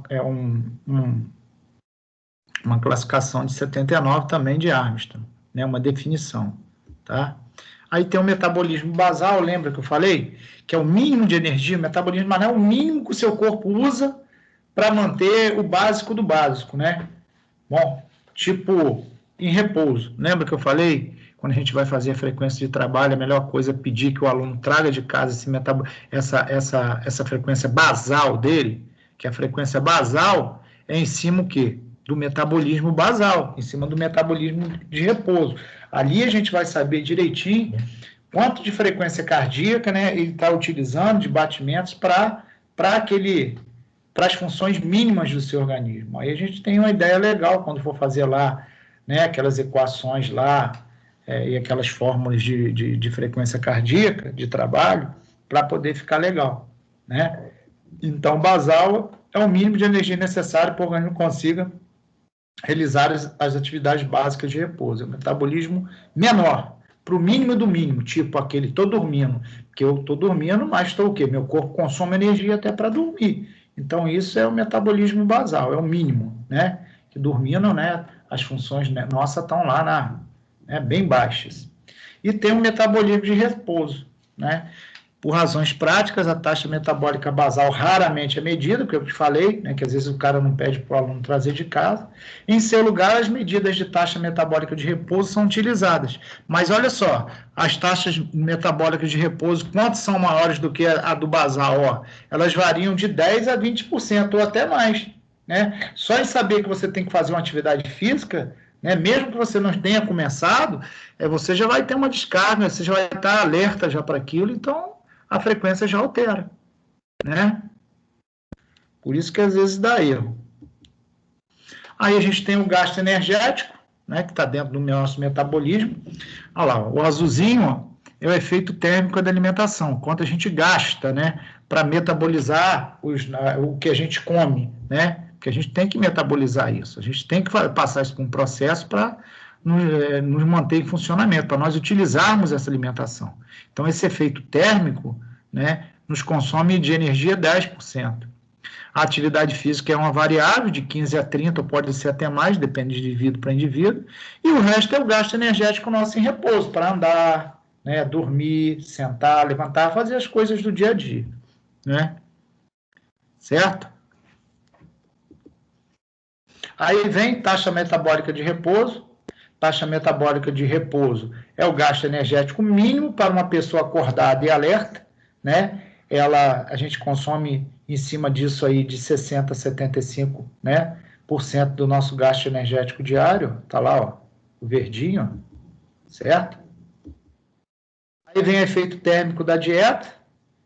classificação de 79 também de Armstrong, né? Uma definição, tá? Aí tem o metabolismo basal, lembra que eu falei? Que é o mínimo de energia, o metabolismo basal é o mínimo que o seu corpo usa para manter o básico do básico, né? Bom, tipo, em repouso. Lembra que eu falei? Quando a gente vai fazer a frequência de trabalho, a melhor coisa é pedir que o aluno traga de casa essa frequência basal dele, que a frequência basal é em cima o quê? Do metabolismo basal, em cima do metabolismo de repouso. Ali a gente vai saber direitinho quanto de frequência cardíaca, né, ele está utilizando de batimentos para as funções mínimas do seu organismo. Aí a gente tem uma ideia legal quando for fazer lá, né, aquelas equações lá e aquelas fórmulas de frequência cardíaca, de trabalho, para poder ficar legal, né? Então, basal é o mínimo de energia necessário para o organismo consiga realizar as atividades básicas de repouso. É o metabolismo menor, para o mínimo do mínimo, tipo aquele, estou dormindo, porque eu estou dormindo, mas estou o quê? Meu corpo consome energia até para dormir. Então, isso é o metabolismo basal, é o mínimo, né? Que dormindo, né, as funções, né, nossas estão lá bem baixas. E tem o metabolismo de repouso, né? Por razões práticas, a taxa metabólica basal raramente é medida, porque eu te falei, né, que às vezes o cara não pede para o aluno trazer de casa. Em seu lugar, as medidas de taxa metabólica de repouso são utilizadas. Mas olha só, as taxas metabólicas de repouso, quanto são maiores do que a do basal? Ó, elas variam de 10% a 20% ou até mais, né? Só em saber que você tem que fazer uma atividade física, né, mesmo que você não tenha começado, você já vai ter uma descarga, você já vai estar alerta já para aquilo, então a frequência já altera, né? Por isso que às vezes dá erro. Aí a gente tem o gasto energético, né, que está dentro do nosso metabolismo. Olha lá, o azulzinho, ó, é o efeito térmico da alimentação, quanto a gente gasta, né, para metabolizar o que a gente come, né? Porque a gente tem que metabolizar isso, a gente tem que passar isso por um processo para nos manter em funcionamento, para nós utilizarmos essa alimentação. Então, esse efeito térmico, né, nos consome de energia 10%. A atividade física é uma variável de 15 a 30, ou pode ser até mais, depende de indivíduo para indivíduo, e o resto é o gasto energético nosso em repouso, para andar, né, dormir, sentar, levantar, fazer as coisas do dia a dia, né? Certo? Aí vem taxa metabólica de repouso. Taxa metabólica de repouso é o gasto energético mínimo para uma pessoa acordada e alerta, né? A gente consome em cima disso aí de 60% a 75%, né, do nosso gasto energético diário. Tá lá, ó, o verdinho, certo? Aí vem o efeito térmico da dieta,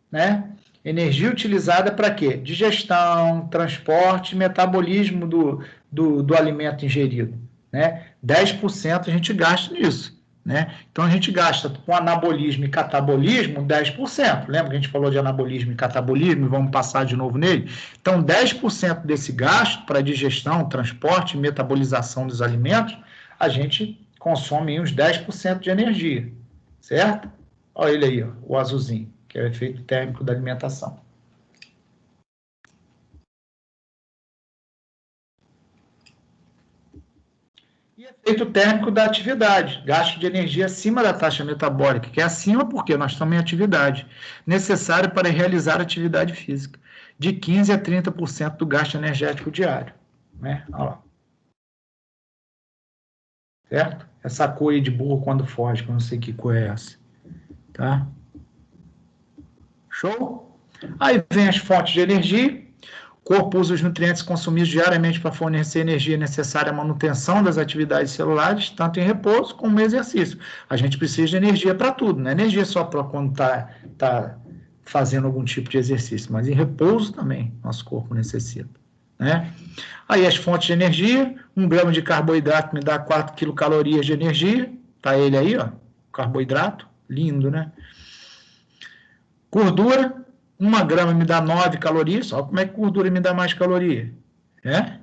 né? Energia utilizada para quê? Digestão, transporte, metabolismo do alimento ingerido, né? 10% a gente gasta nisso, né? Então, a gente gasta com anabolismo e catabolismo 10%. Lembra que a gente falou de anabolismo e catabolismo? Vamos passar de novo nele? Então, 10% desse gasto para digestão, transporte e metabolização dos alimentos, a gente consome uns 10% de energia, certo? Olha ele aí, ó, o azulzinho, que é o efeito térmico da alimentação. E efeito térmico da atividade, gasto de energia acima da taxa metabólica, que é acima porque nós estamos em atividade, necessário para realizar atividade física, de 15% a 30% do gasto energético diário. Né? Olha lá. Certo? Essa cor aí de burro quando foge, que eu não sei que cor é essa. Tá? Show? Aí vem as fontes de energia. O corpo usa os nutrientes consumidos diariamente para fornecer energia necessária à manutenção das atividades celulares, tanto em repouso como no exercício. A gente precisa de energia para tudo, não é energia só para quando está fazendo algum tipo de exercício, mas em repouso também nosso corpo necessita. Né? Aí as fontes de energia, 1 grama de carboidrato me dá 4 quilocalorias de energia, tá ele aí, ó, carboidrato, lindo, né? Gordura, 1 grama me dá 9 calorias, olha como é que gordura me dá mais caloria, né?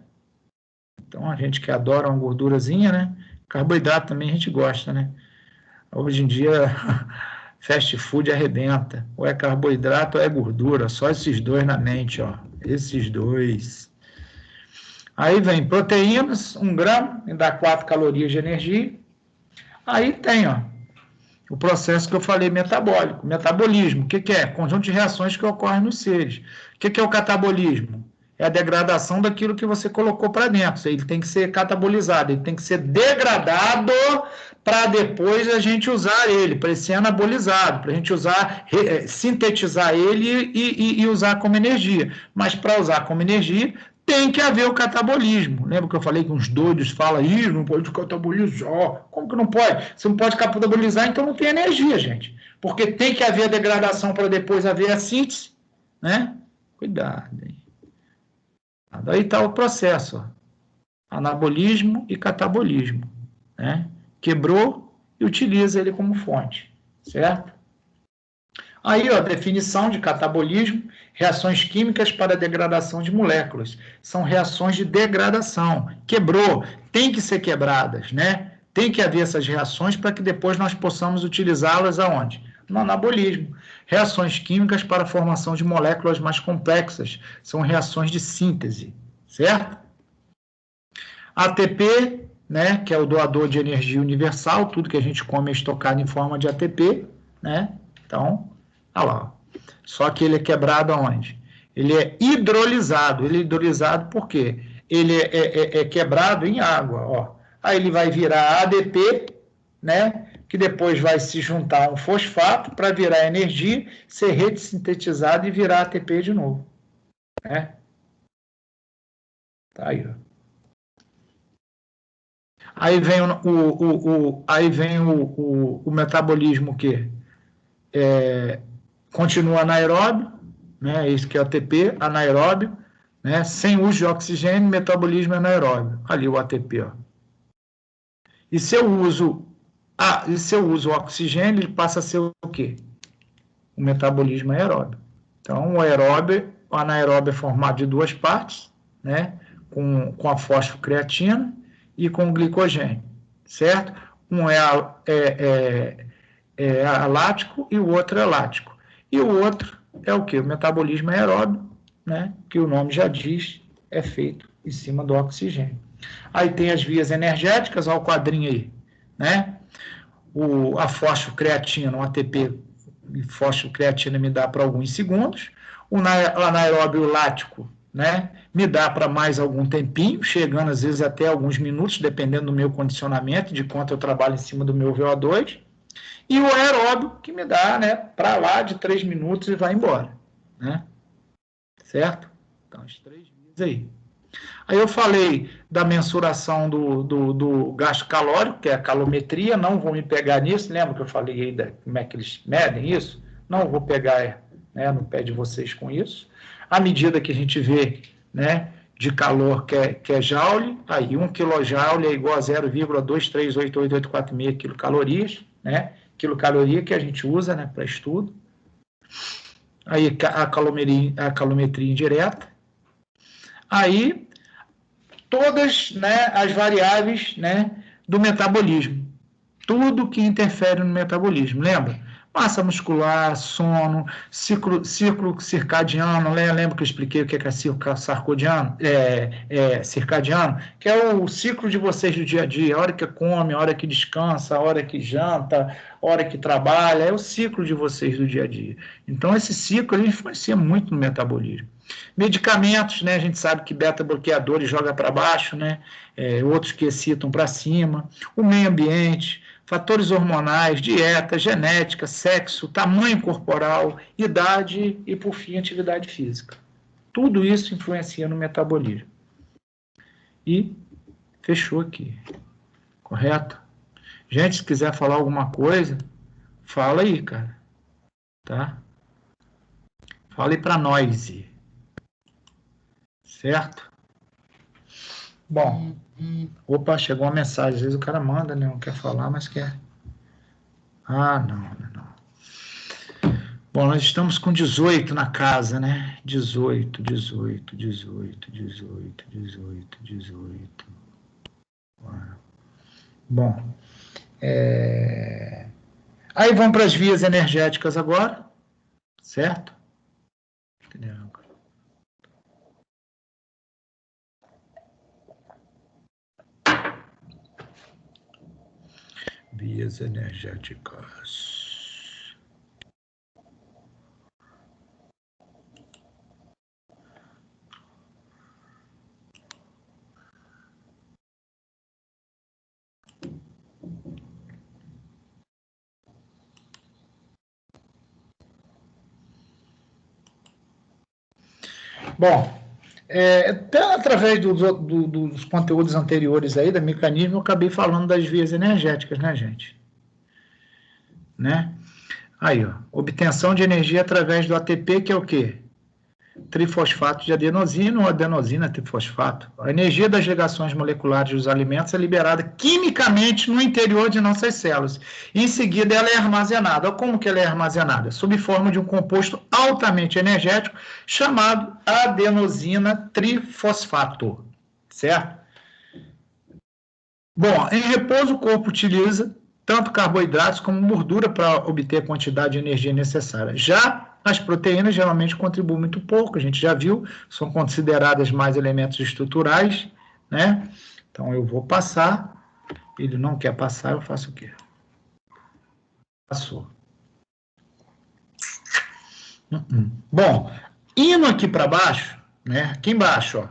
Então, a gente que adora uma gordurazinha, né? Carboidrato também a gente gosta, né? Hoje em dia, fast food arrebenta, ou é carboidrato ou é gordura, só esses dois na mente, ó, esses dois. Aí vem proteínas, 1 grama me dá 4 calorias de energia. Aí tem, ó, o processo que eu falei metabólico, metabolismo, o que é? Conjunto de reações que ocorrem nos seres. O que é o catabolismo? É a degradação daquilo que você colocou para dentro. Ele tem que ser catabolizado, ele tem que ser degradado para depois a gente usar ele, para ele ser anabolizado, para a gente usar, sintetizar ele e usar como energia. Mas para usar como energia, tem que haver o catabolismo. Lembra que eu falei que uns doidos falam, não pode catabolizar. Como que não pode? Se não pode catabolizar, então não tem energia, gente. Porque tem que haver a degradação para depois haver a síntese. Né? Cuidado, hein? Daí está o processo. Ó. Anabolismo e catabolismo. Né? Quebrou e utiliza ele como fonte. Certo? Aí, ó, definição de catabolismo, reações químicas para degradação de moléculas. São reações de degradação. Quebrou, tem que ser quebradas, né? Tem que haver essas reações para que depois nós possamos utilizá-las aonde? No anabolismo. Reações químicas para a formação de moléculas mais complexas. São reações de síntese, certo? ATP, né, que é o doador de energia universal, tudo que a gente come é estocado em forma de ATP, né? Então, olha lá. Só que ele é quebrado aonde? Ele é hidrolisado. Ele é hidrolisado por quê? Ele é quebrado em água, ó. Aí ele vai virar ADP, né? Que depois vai se juntar a um fosfato para virar energia, ser ressintetizado e virar ATP de novo. Né? Tá aí, ó. Aí vem o metabolismo que continua anaeróbio, né? Isso que é o ATP, anaeróbio, né? Sem uso de oxigênio, metabolismo anaeróbio. Ali o ATP, ó. E se eu uso o oxigênio, ele passa a ser o quê? O metabolismo aeróbio. Então, o anaeróbio é formado de 2 partes, né? Com a fosfocreatina e com o glicogênio, certo? Um é alático e o outro é lático. E o outro é o quê? O metabolismo aeróbio, né? Que o nome já diz, é feito em cima do oxigênio. Aí tem as vias energéticas, olha o quadrinho aí, né? A fosfocreatina, o ATP e fosfocreatina me dá para alguns segundos, o anaeróbio lático, né? Me dá para mais algum tempinho, chegando às vezes até alguns minutos, dependendo do meu condicionamento, de quanto eu trabalho em cima do meu VO2, e o aeróbio, que me dá, né, para lá de 3 minutos e vai embora, né? Certo? Então, as 3 vias aí. Aí eu falei da mensuração do gasto calórico, que é a calometria, não vou me pegar nisso, lembra que eu falei aí como é que eles medem isso? Não vou pegar no pé de vocês com isso. À medida que a gente vê, né, de calor, que é joule, aí 1 kJ é igual a 0,2388846 quilocalorias, né? Quilocaloria que a gente usa, né, para estudo. Aí a calometria indireta. Aí todas, né, as variáveis, né, do metabolismo. Tudo que interfere no metabolismo. Lembra? Massa muscular, sono, ciclo circadiano, lembra que eu expliquei o que é circadiano? Que é o ciclo de vocês do dia a dia, a hora que come, a hora que descansa, a hora que janta, a hora que trabalha, é o ciclo de vocês do dia a dia. Então, esse ciclo ele influencia muito no metabolismo. Medicamentos, né? A gente sabe que beta-bloqueadores joga para baixo, né? Outros que excitam para cima. O meio ambiente, fatores hormonais, dieta, genética, sexo, tamanho corporal, idade e, por fim, atividade física. Tudo isso influencia no metabolismo. E fechou aqui. Correto? Gente, se quiser falar alguma coisa, fala aí, cara. Tá? Fala aí para nós. Certo? Bom. Opa, chegou uma mensagem. Às vezes o cara manda, né? Não quer falar, mas quer. Ah, não. Bom, nós estamos com 18 na casa, né? 18. Bom, aí vamos para as vias energéticas agora, certo? Entendeu? Vias energéticas. Bom, através dos conteúdos anteriores aí, da mecanismo, eu acabei falando das vias energéticas, né, gente? Né? Aí, ó, obtenção de energia através do ATP, que é o quê? Trifosfato de adenosina ou adenosina trifosfato. A energia das ligações moleculares dos alimentos é liberada quimicamente no interior de nossas células. Em seguida, ela é armazenada. Como que ela é armazenada? Sob forma de um composto altamente energético chamado adenosina trifosfato. Certo? Bom, em repouso, o corpo utiliza tanto carboidratos como gordura para obter a quantidade de energia necessária. Já as proteínas geralmente contribuem muito pouco, a gente já viu, são consideradas mais elementos estruturais, né? Então, eu vou passar, ele não quer passar, eu faço o quê? Passou. Bom, indo aqui para baixo, né? Aqui embaixo, ó,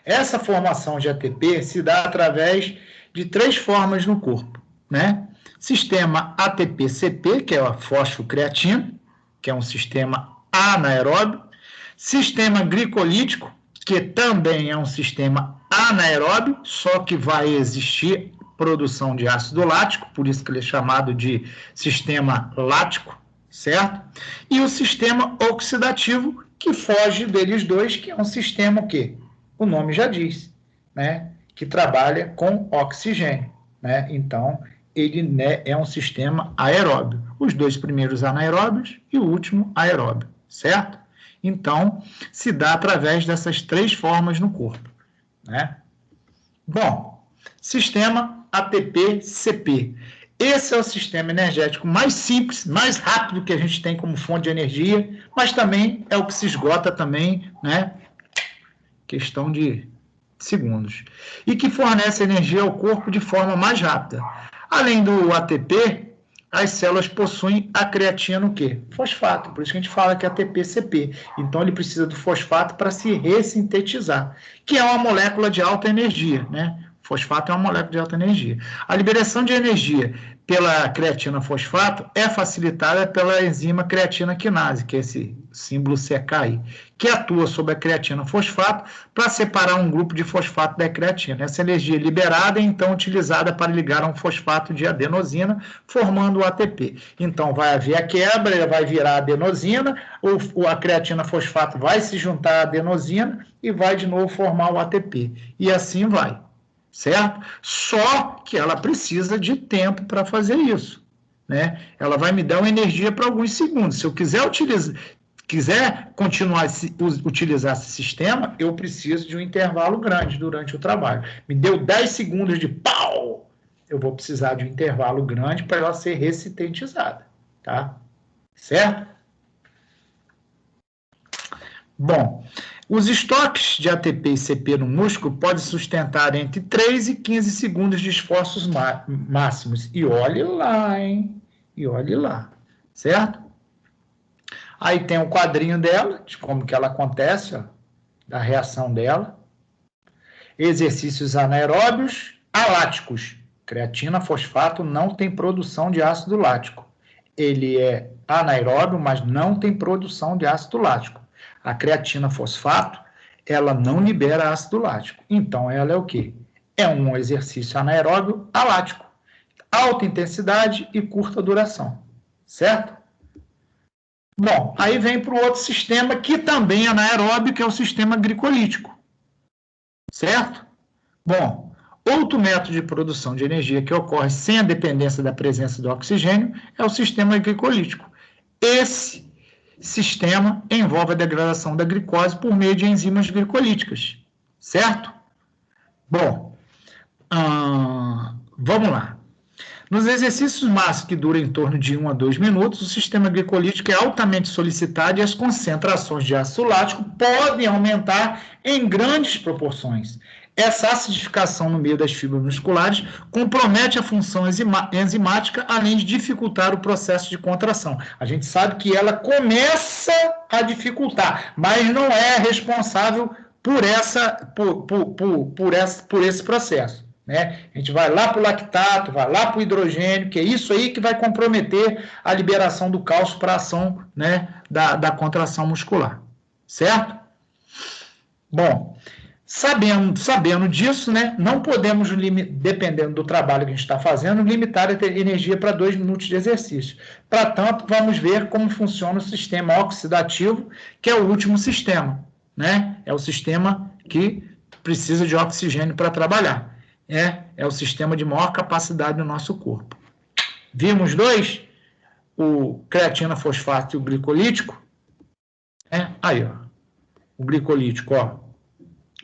essa formação de ATP se dá através de 3 formas no corpo, né? Sistema ATP-CP, que é a fosfocreatina, que é um sistema anaeróbio. Sistema glicolítico, que também é um sistema anaeróbio, só que vai existir produção de ácido lático, por isso que ele é chamado de sistema lático, certo? E o sistema oxidativo, que foge deles dois, que é um sistema o quê? O nome já diz, né? Que trabalha com oxigênio, né? Então, ele, né, é um sistema aeróbio. Os 2 primeiros anaeróbios e o último aeróbio, certo? Então, se dá através dessas 3 formas no corpo, né? Bom, sistema ATP-CP. Esse é o sistema energético mais simples, mais rápido que a gente tem como fonte de energia, mas também é o que se esgota também, né? Questão de segundos. E que fornece energia ao corpo de forma mais rápida. Além do ATP, as células possuem a creatina o quê? Fosfato, por isso que a gente fala que é ATP-CP. Então, ele precisa do fosfato para se ressintetizar, que é uma molécula de alta energia, né? Fosfato é uma molécula de alta energia. A liberação de energia pela creatina fosfato é facilitada pela enzima creatina quinase, que é esse símbolo CK aí, que atua sobre a creatina fosfato para separar um grupo de fosfato da creatina. Essa energia é liberada e então utilizada para ligar a um fosfato de adenosina, formando o ATP. Então, vai haver a quebra, ele vai virar adenosina, a creatina fosfato vai se juntar à adenosina e vai de novo formar o ATP. E assim vai. Certo? Só que ela precisa de tempo para fazer isso, né? Ela vai me dar uma energia para alguns segundos. Se eu quiser continuar a utilizar esse sistema, eu preciso de um intervalo grande durante o trabalho. Me deu 10 segundos de pau, eu vou precisar de um intervalo grande para ela ser ressintetizada, tá? Certo? Bom, os estoques de ATP e CP no músculo podem sustentar entre 3 e 15 segundos de esforços máximos. E olhe lá, hein? E olhe lá, certo? Aí tem o quadrinho dela, de como que ela acontece, ó, da reação dela. Exercícios anaeróbios aláticos. Creatina fosfato não tem produção de ácido lático. Ele é anaeróbio, mas não tem produção de ácido lático. A creatina fosfato, ela não libera ácido lático. Então, ela é o quê? É um exercício anaeróbio alático. Alta intensidade e curta duração. Certo? Bom, aí vem para o outro sistema que também é anaeróbio, que é o sistema glicolítico. Certo? Bom, outro método de produção de energia que ocorre sem a dependência da presença do oxigênio é o sistema glicolítico. Esse sistema envolve a degradação da glicose por meio de enzimas glicolíticas, certo? Bom, vamos lá. Nos exercícios máximos que duram em torno de 1 a 2 minutos, o sistema glicolítico é altamente solicitado e as concentrações de ácido lático podem aumentar em grandes proporções. Essa acidificação no meio das fibras musculares compromete a função enzimática, além de dificultar o processo de contração. A gente sabe que ela começa a dificultar, mas não é responsável por esse processo. Né? A gente vai lá para o lactato, vai lá para o hidrogênio, que é isso aí que vai comprometer a liberação do cálcio para a ação, né, da contração muscular. Certo? Bom, sabendo disso, né, não podemos, dependendo do trabalho que a gente está fazendo, limitar a energia para 2 minutos de exercício. Para tanto, vamos ver como funciona o sistema oxidativo, que é o último sistema. Né? É o sistema que precisa de oxigênio para trabalhar. É o sistema de maior capacidade do nosso corpo. Vimos dois? O creatina fosfato e o glicolítico. Aí, ó. O glicolítico, ó.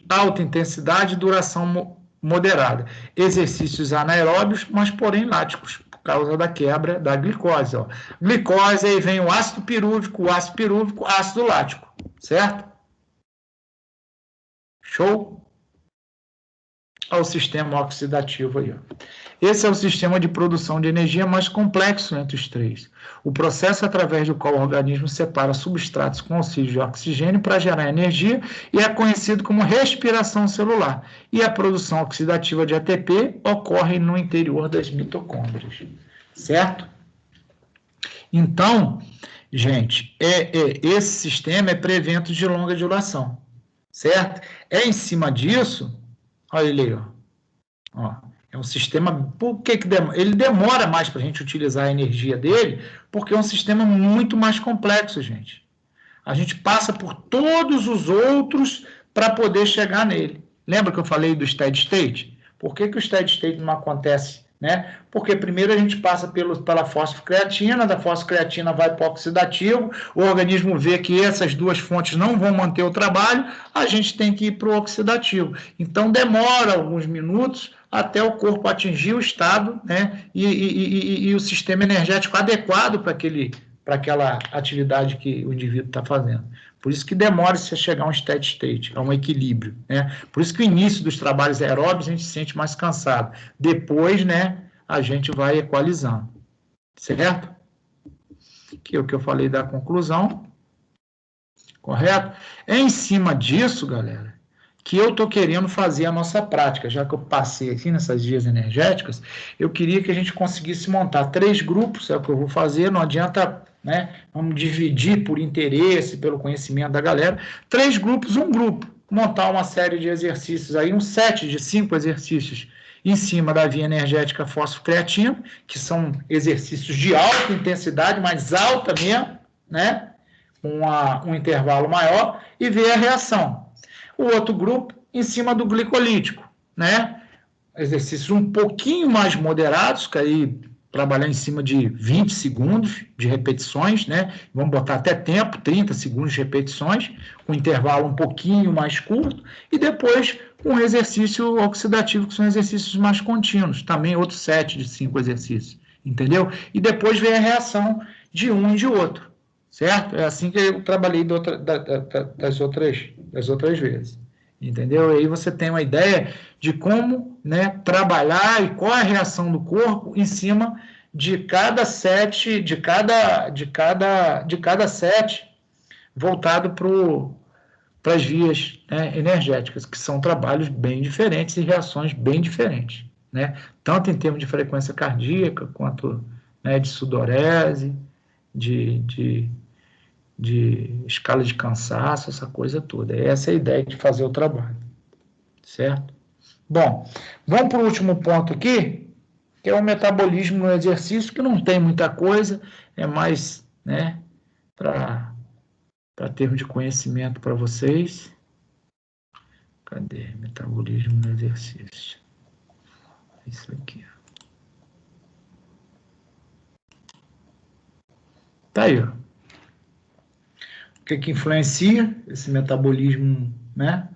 Alta intensidade e duração moderada. Exercícios anaeróbios, mas porém láticos, por causa da quebra da glicose. Ó. Glicose, aí vem o ácido pirúvico, ácido lático. Certo? Show? Ao sistema oxidativo aí. Ó. Esse é o sistema de produção de energia mais complexo entre os três. O processo através do qual o organismo separa substratos com auxílio de oxigênio para gerar energia e é conhecido como respiração celular. E a produção oxidativa de ATP ocorre no interior das mitocôndrias. Certo? Então, gente, esse sistema é para eventos de longa duração. Certo? Em cima disso, olha ele aí, ó. É um sistema, por que ele demora mais para a gente utilizar a energia dele? Porque é um sistema muito mais complexo, gente. A gente passa por todos os outros para poder chegar nele. Lembra que eu falei do steady state? Por que o steady state não acontece? Né? Porque primeiro a gente passa pela fosfocreatina, da fosfocreatina vai para o oxidativo, o organismo vê que essas duas fontes não vão manter o trabalho, a gente tem que ir para o oxidativo. Então demora alguns minutos até o corpo atingir o estado, né, e o sistema energético adequado para aquela atividade que o indivíduo está fazendo. Por isso que demora-se a chegar a um steady state, a um equilíbrio. Né? Por isso que o início dos trabalhos aeróbicos a gente se sente mais cansado. Depois, né, a gente vai equalizando. Certo? Que é o que eu falei da conclusão. Correto? É em cima disso, galera, que eu estou querendo fazer a nossa prática. Já que eu passei aqui nessas vias energéticas, eu queria que a gente conseguisse montar 3 grupos, é o que eu vou fazer, não adianta... Né? Vamos dividir por interesse, pelo conhecimento da galera, 3 grupos, um grupo, montar uma série de exercícios, aí um set de 5 exercícios em cima da via energética fosfocreatina, que são exercícios de alta intensidade, mais alta mesmo, né? Um intervalo maior, e ver a reação. O outro grupo em cima do glicolítico, né? Exercícios um pouquinho mais moderados, que aí trabalhar em cima de 20 segundos de repetições, né? Vamos botar até tempo, 30 segundos de repetições, com intervalo um pouquinho mais curto, e depois um exercício oxidativo, que são exercícios mais contínuos, também outro set de 5 exercícios, entendeu? E depois vem a reação, de um e de outro, certo? É assim que eu trabalhei das outras vezes, entendeu? E aí você tem uma ideia de como, né, trabalhar e qual a reação do corpo em cima de cada set, de cada set voltado para as vias, né, energéticas, que são trabalhos bem diferentes e reações bem diferentes, né? Tanto em termos de frequência cardíaca, quanto, né, de sudorese, de escala de cansaço, essa coisa toda. Essa é a ideia de fazer o trabalho, certo? Bom, vamos para o último ponto aqui, que é o metabolismo no exercício, que não tem muita coisa, é mais, né, para termos de conhecimento para vocês. Cadê? Metabolismo no exercício. Isso aqui. Tá aí, ó. O que influencia esse metabolismo, né?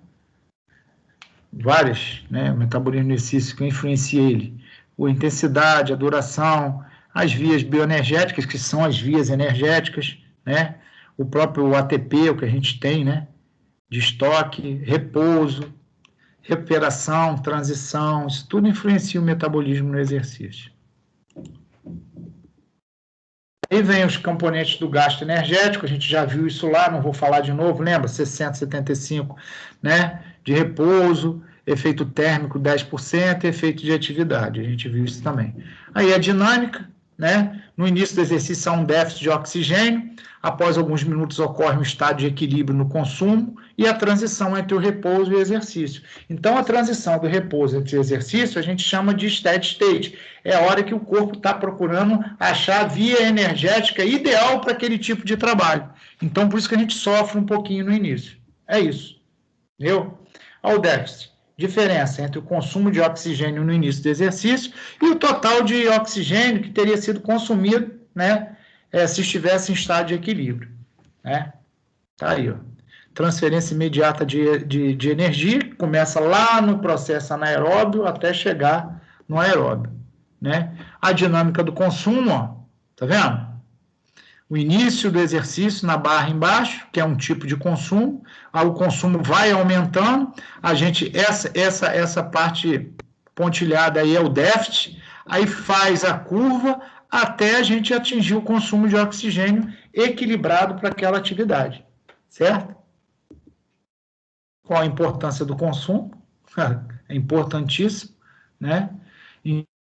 Vários, né? O metabolismo no exercício, que influencia ele? A intensidade, a duração, as vias bioenergéticas, que são as vias energéticas, né? O próprio ATP, o que a gente tem, né? De estoque, repouso, recuperação, transição, isso tudo influencia o metabolismo no exercício. Aí vem os componentes do gasto energético, a gente já viu isso lá, não vou falar de novo, lembra? 60, 75, né? De repouso, efeito térmico 10% e efeito de atividade, a gente viu isso também. Aí a dinâmica, né? No início do exercício há um déficit de oxigênio, após alguns minutos ocorre um estado de equilíbrio no consumo e a transição entre o repouso e o exercício. Então, a transição do repouso entre o exercício a gente chama de steady state. É a hora que o corpo está procurando achar a via energética ideal para aquele tipo de trabalho. Então, por isso que a gente sofre um pouquinho no início. É isso. Entendeu? Olha o déficit. Diferença entre o consumo de oxigênio no início do exercício e o total de oxigênio que teria sido consumido, né, se estivesse em estado de equilíbrio, né? Tá aí, ó. Transferência imediata de energia, que começa lá no processo anaeróbio até chegar no aeróbio, né? A dinâmica do consumo, ó, tá vendo? O início do exercício na barra embaixo, que é um tipo de consumo, aí o consumo vai aumentando, a gente, essa parte pontilhada aí é o déficit, aí faz a curva até a gente atingir o consumo de oxigênio equilibrado para aquela atividade, certo? Qual a importância do consumo? É importantíssimo, né?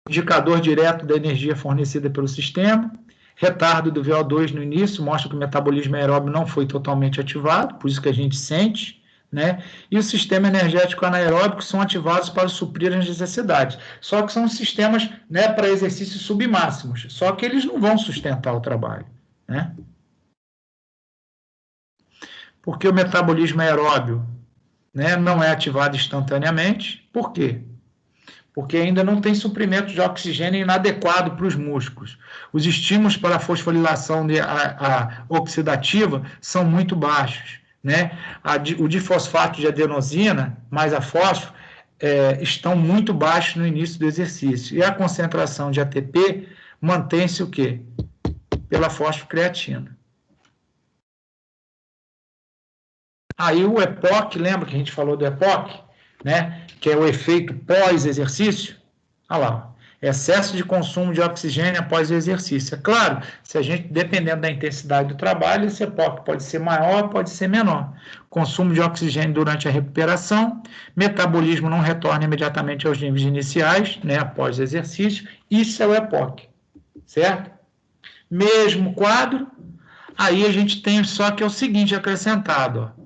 Indicador direto da energia fornecida pelo sistema. Retardo do VO2 no início mostra que o metabolismo aeróbio não foi totalmente ativado, por isso que a gente sente, né? E o sistema energético anaeróbico são ativados para suprir as necessidades. Só que são sistemas, né, para exercícios submáximos, só que eles não vão sustentar o trabalho, né? Porque o metabolismo aeróbio, né, não é ativado instantaneamente. Por quê? Porque ainda não tem suprimento de oxigênio inadequado para os músculos. Os estímulos para a fosforilação oxidativa são muito baixos, né? O difosfato de adenosina, mais a fósforo, estão muito baixos no início do exercício. E a concentração de ATP mantém-se o quê? Pela fosfocreatina. Aí o EPOC, lembra que a gente falou do EPOC? Né, que é o efeito pós-exercício, olha lá, excesso de consumo de oxigênio após o exercício. É claro, se a gente, dependendo da intensidade do trabalho, esse EPOC pode ser maior, pode ser menor. Consumo de oxigênio durante a recuperação, metabolismo não retorna imediatamente aos níveis iniciais, né, após o exercício, isso é o EPOC, certo? Mesmo quadro, aí a gente tem só que é o seguinte acrescentado, ó.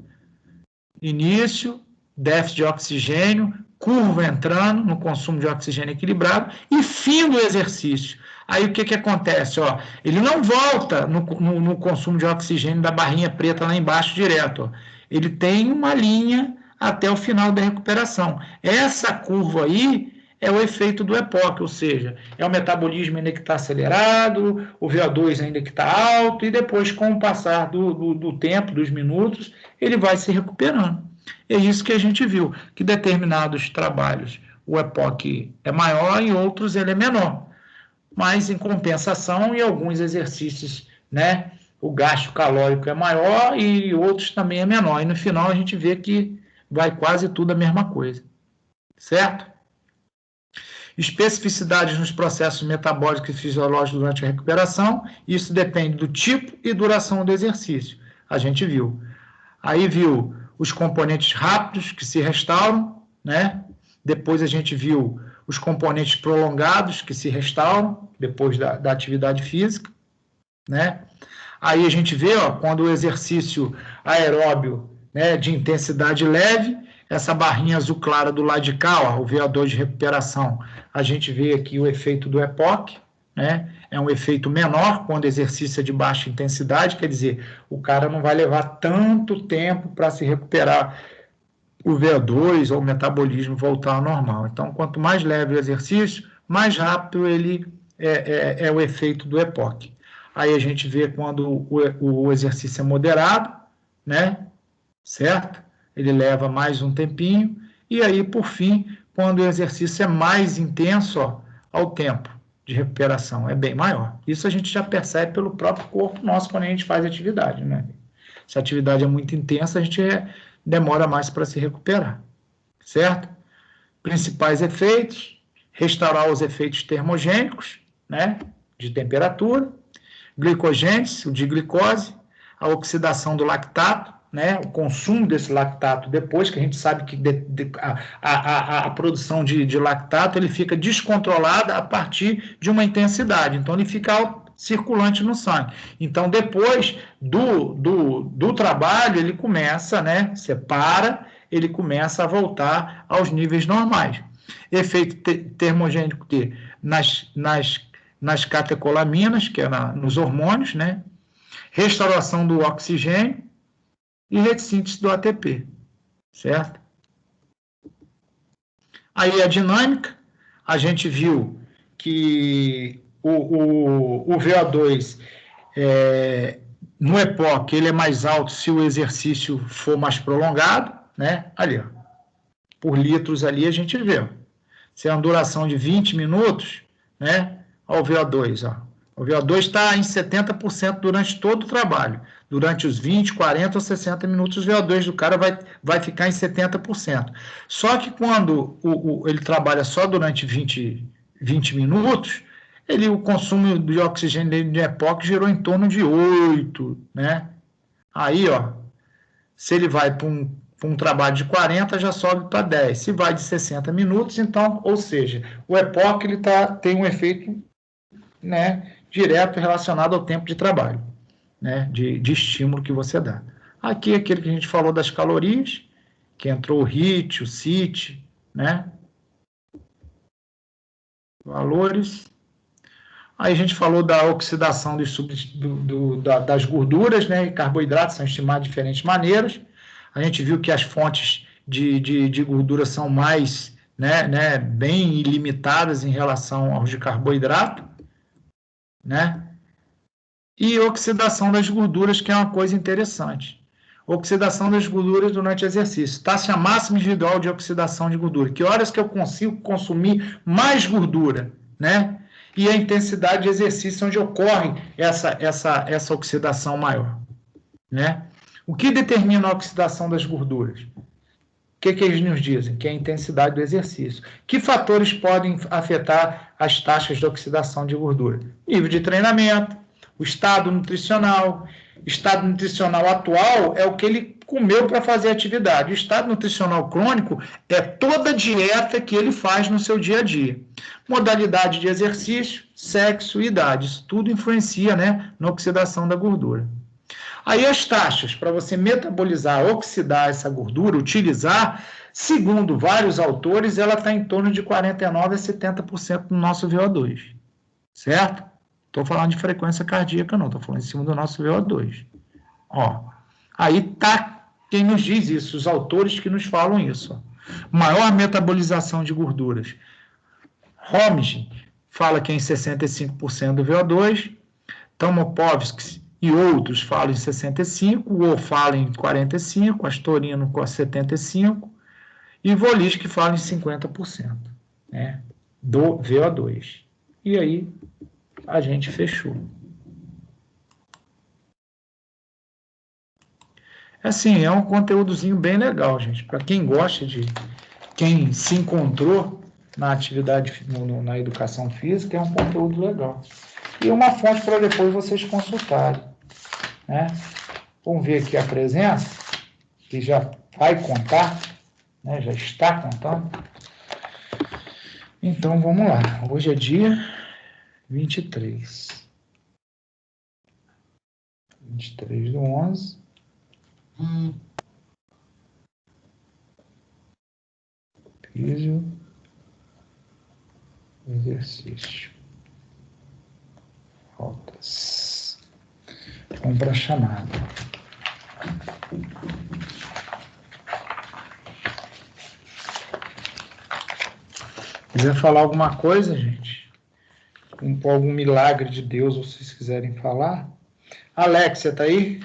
Início, déficit de oxigênio, curva entrando no consumo de oxigênio equilibrado e fim do exercício. Aí o que acontece? Ó, ele não volta no consumo de oxigênio da barrinha preta lá embaixo direto. Ó. Ele tem uma linha até o final da recuperação. Essa curva aí é o efeito do EPOC, ou seja, é o metabolismo ainda que está acelerado, o VO2 ainda que está alto, e depois, com o passar do tempo, dos minutos, ele vai se recuperando. É isso que a gente viu, que determinados trabalhos o EPOC é maior e outros ele é menor. Mas, em compensação, em alguns exercícios né, o gasto calórico é maior e outros também é menor. E no final a gente vê que vai quase tudo a mesma coisa, certo? Especificidades nos processos metabólicos e fisiológicos durante a recuperação, isso depende do tipo e duração do exercício. A gente viu. Aí viu os componentes rápidos que se restauram, né? Depois a gente viu os componentes prolongados que se restauram depois da atividade física, né? Aí a gente vê, ó, quando o exercício aeróbio, né, de intensidade leve, essa barrinha azul clara do lado de cá, ó, o VO2 de recuperação, a gente vê aqui o efeito do EPOC, né? É um efeito menor quando o exercício é de baixa intensidade, quer dizer, o cara não vai levar tanto tempo para se recuperar o VO2 ou o metabolismo voltar ao normal. Então, quanto mais leve o exercício, mais rápido ele é o efeito do EPOC. Aí a gente vê quando o exercício é moderado, né? Certo? Ele leva mais um tempinho. E aí, por fim, quando o exercício é mais intenso, ó, ao tempo de recuperação é bem maior. Isso a gente já percebe pelo próprio corpo nosso quando a gente faz atividade, né? Se a atividade é muito intensa, a gente demora mais para se recuperar, certo? Principais efeitos: restaurar os efeitos termogênicos, né? De temperatura, glicogênese, o de glicose, a oxidação do lactato, né, o consumo desse lactato depois, que a gente sabe que a produção de lactato ele fica descontrolada a partir de uma intensidade, então ele fica circulante no sangue. Então, depois do trabalho, ele começa, né, separa, ele começa a voltar aos níveis normais. Efeito termogênico nas catecolaminas, que é nos hormônios, né, restauração do oxigênio, e ressíntese do ATP, certo? Aí a dinâmica, a gente viu que o VO2 no EPOC ele é mais alto se o exercício for mais prolongado, né? Ali, ó, por litros ali a gente vê, ó, se é uma duração de 20 minutos, né? Ó, o VO2, ó. O VO2 está em 70% durante todo o trabalho. Durante os 20, 40 ou 60 minutos, o VO2 do cara vai ficar em 70%. Só que quando ele trabalha só durante 20 minutos, o consumo de oxigênio dele de EPOC girou em torno de 8, né? Aí, ó, se ele vai para um trabalho de 40, já sobe para 10. Se vai de 60 minutos, então, ou seja, o EPOC ele tem um efeito, né, direto relacionado ao tempo de trabalho, né, de estímulo que você dá. Aqui é aquele que a gente falou das calorias, que entrou o HIIT, o CIT, né, valores. Aí a gente falou da oxidação das gorduras, né, e carboidratos são estimados de diferentes maneiras. A gente viu que as fontes de gordura são mais, né, bem ilimitadas em relação aos de carboidrato, né? E oxidação das gorduras, que é uma coisa interessante. Oxidação das gorduras durante o exercício. Taxa máxima individual de oxidação de gordura. Que horas que eu consigo consumir mais gordura, né? E a intensidade de exercício onde ocorre essa oxidação maior, né? O que determina a oxidação das gorduras? O que eles nos dizem? Que é a intensidade do exercício. Que fatores podem afetar as taxas de oxidação de gordura? Nível de treinamento, o estado nutricional. Estado nutricional atual é o que ele comeu para fazer atividade. O estado nutricional crônico é toda a dieta que ele faz no seu dia a dia. Modalidade de exercício, sexo e idade. Isso tudo influencia, né, na oxidação da gordura. Aí as taxas para você metabolizar, oxidar essa gordura, utilizar, segundo vários autores, ela está em torno de 49% a 70% do nosso VO2, certo? Estou falando de frequência cardíaca não, estou falando em cima do nosso VO2. Ó, aí tá quem nos diz isso, os autores que nos falam isso. Ó. Maior metabolização de gorduras. Holmes fala que é em 65% do VO2, Tomopovsky e outros falam em 65%, o O fala em 45%, Astorino com 75%, e Volitsky fala em 50%, né, do VO2. E aí, a gente fechou. Assim, é um conteúdozinho bem legal, gente. Para quem gosta quem se encontrou na atividade, na educação física, é um conteúdo legal. E uma fonte para depois vocês consultarem, né? Vamos ver aqui a presença, que já vai contar, né? Já está contando. Então, vamos lá. Hoje é dia 23. 23/11. Piso. Exercício. Faltas. Vamos para a chamada. Quiser falar alguma coisa, gente? Algum milagre de Deus, vocês quiserem falar? Alexia, tá aí?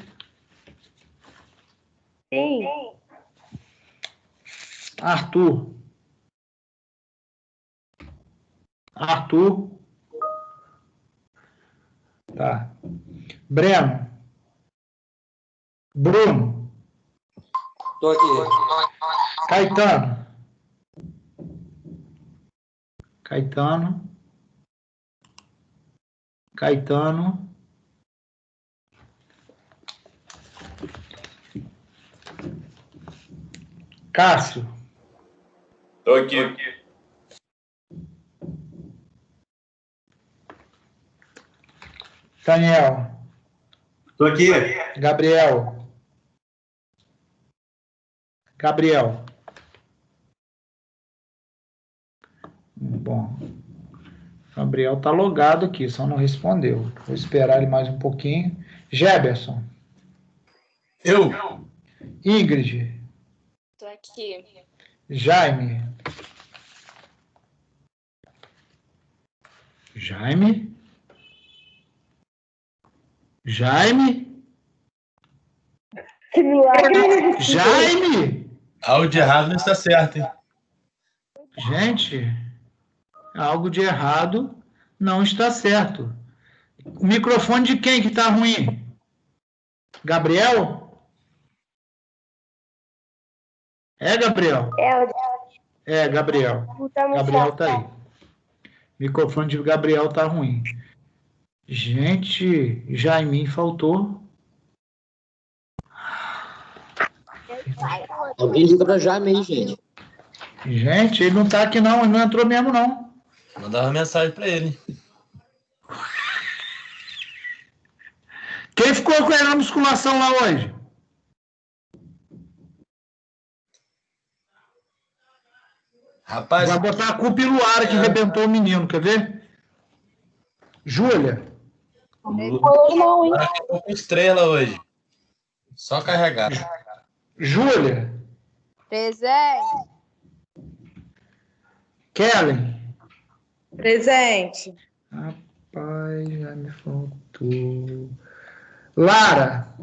Sim. Arthur. Tá. Breno. Bruno. Tô aqui. Caetano. Cássio. Tô aqui. Daniel. Tô aqui. Gabriel. Bom. Gabriel tá logado aqui, só não respondeu. Vou esperar ele mais um pouquinho. Jefferson. Eu. Ingrid. Tô aqui. Jaime. Que milagre! Jaime! Algo de errado não está certo, hein? Gente, algo de errado não está certo. O microfone de quem que está ruim? Gabriel? É, Gabriel? É, Gabriel. Gabriel tá aí. O microfone de Gabriel tá ruim. Gente, Jaime faltou. Alguém liga pra Jaime aí, gente. Gente, ele não tá aqui não, ele não entrou mesmo não. Mandava uma mensagem pra ele. Quem ficou com ele na musculação lá hoje? Rapaz, Vai botar a culpa no ar que arrebentou o menino, quer ver? Júlia. Não, hein? tô com estrela hoje. Só carregar. Júlia. Presente. Kellen. Presente. Rapaz, já me faltou. Lara.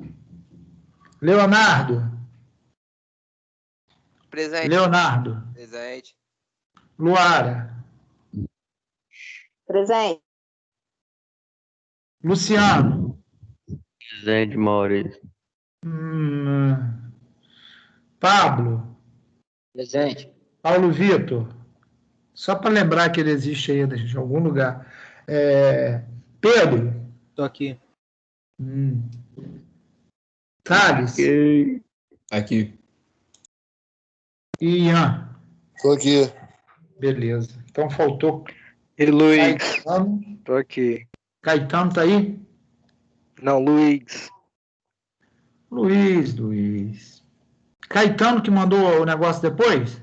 Leonardo. Presente. Leonardo. Presente. Luara. Presente. Luciano. Presente, Maurício. Pablo. Presente. Paulo Vitor. Só para lembrar que ele existe ainda, gente, em algum lugar. Pedro. Tô aqui. Thales. Aqui. E Ian. Tô aqui. Beleza. Então faltou. E Luiz? Caetano. Tô aqui. Caetano tá aí? Não, Luiz. Luiz. Caetano que mandou o negócio depois?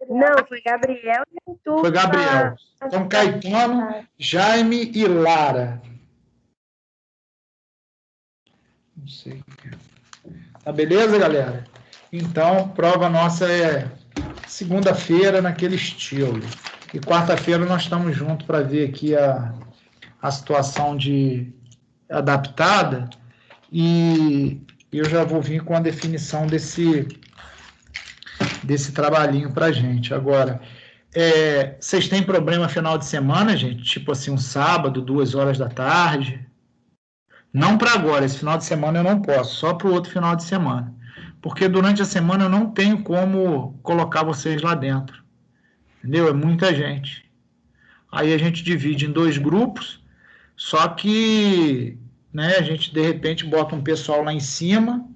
Não, foi Gabriel e Arthur. Foi Gabriel. Então, Caetano, Jaime e Lara. Não sei. Tá beleza, galera? Então, prova nossa é segunda-feira naquele estilo. E quarta-feira nós estamos juntos para ver aqui a situação de adaptada. E eu já vou vir com a definição desse trabalhinho para a gente. Agora, vocês têm problema final de semana, gente? Tipo assim, um sábado, 2 horas da tarde? Não para agora, esse final de semana eu não posso, só para o outro final de semana. Porque durante a semana eu não tenho como colocar vocês lá dentro. Entendeu? É muita gente. Aí a gente divide em 2 grupos, só que, né, a gente de repente bota um pessoal lá em cima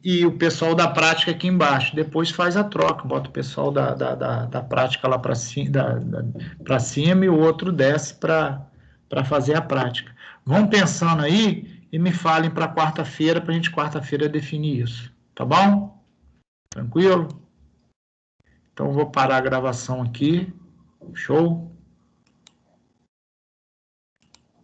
e o pessoal da prática aqui embaixo. Depois faz a troca, bota o pessoal da prática lá para cima e o outro desce para fazer a prática. Vão pensando aí e me falem para quarta-feira, para a gente quarta-feira definir isso. Tá bom? Tranquilo? Então, vou parar a gravação aqui. Show?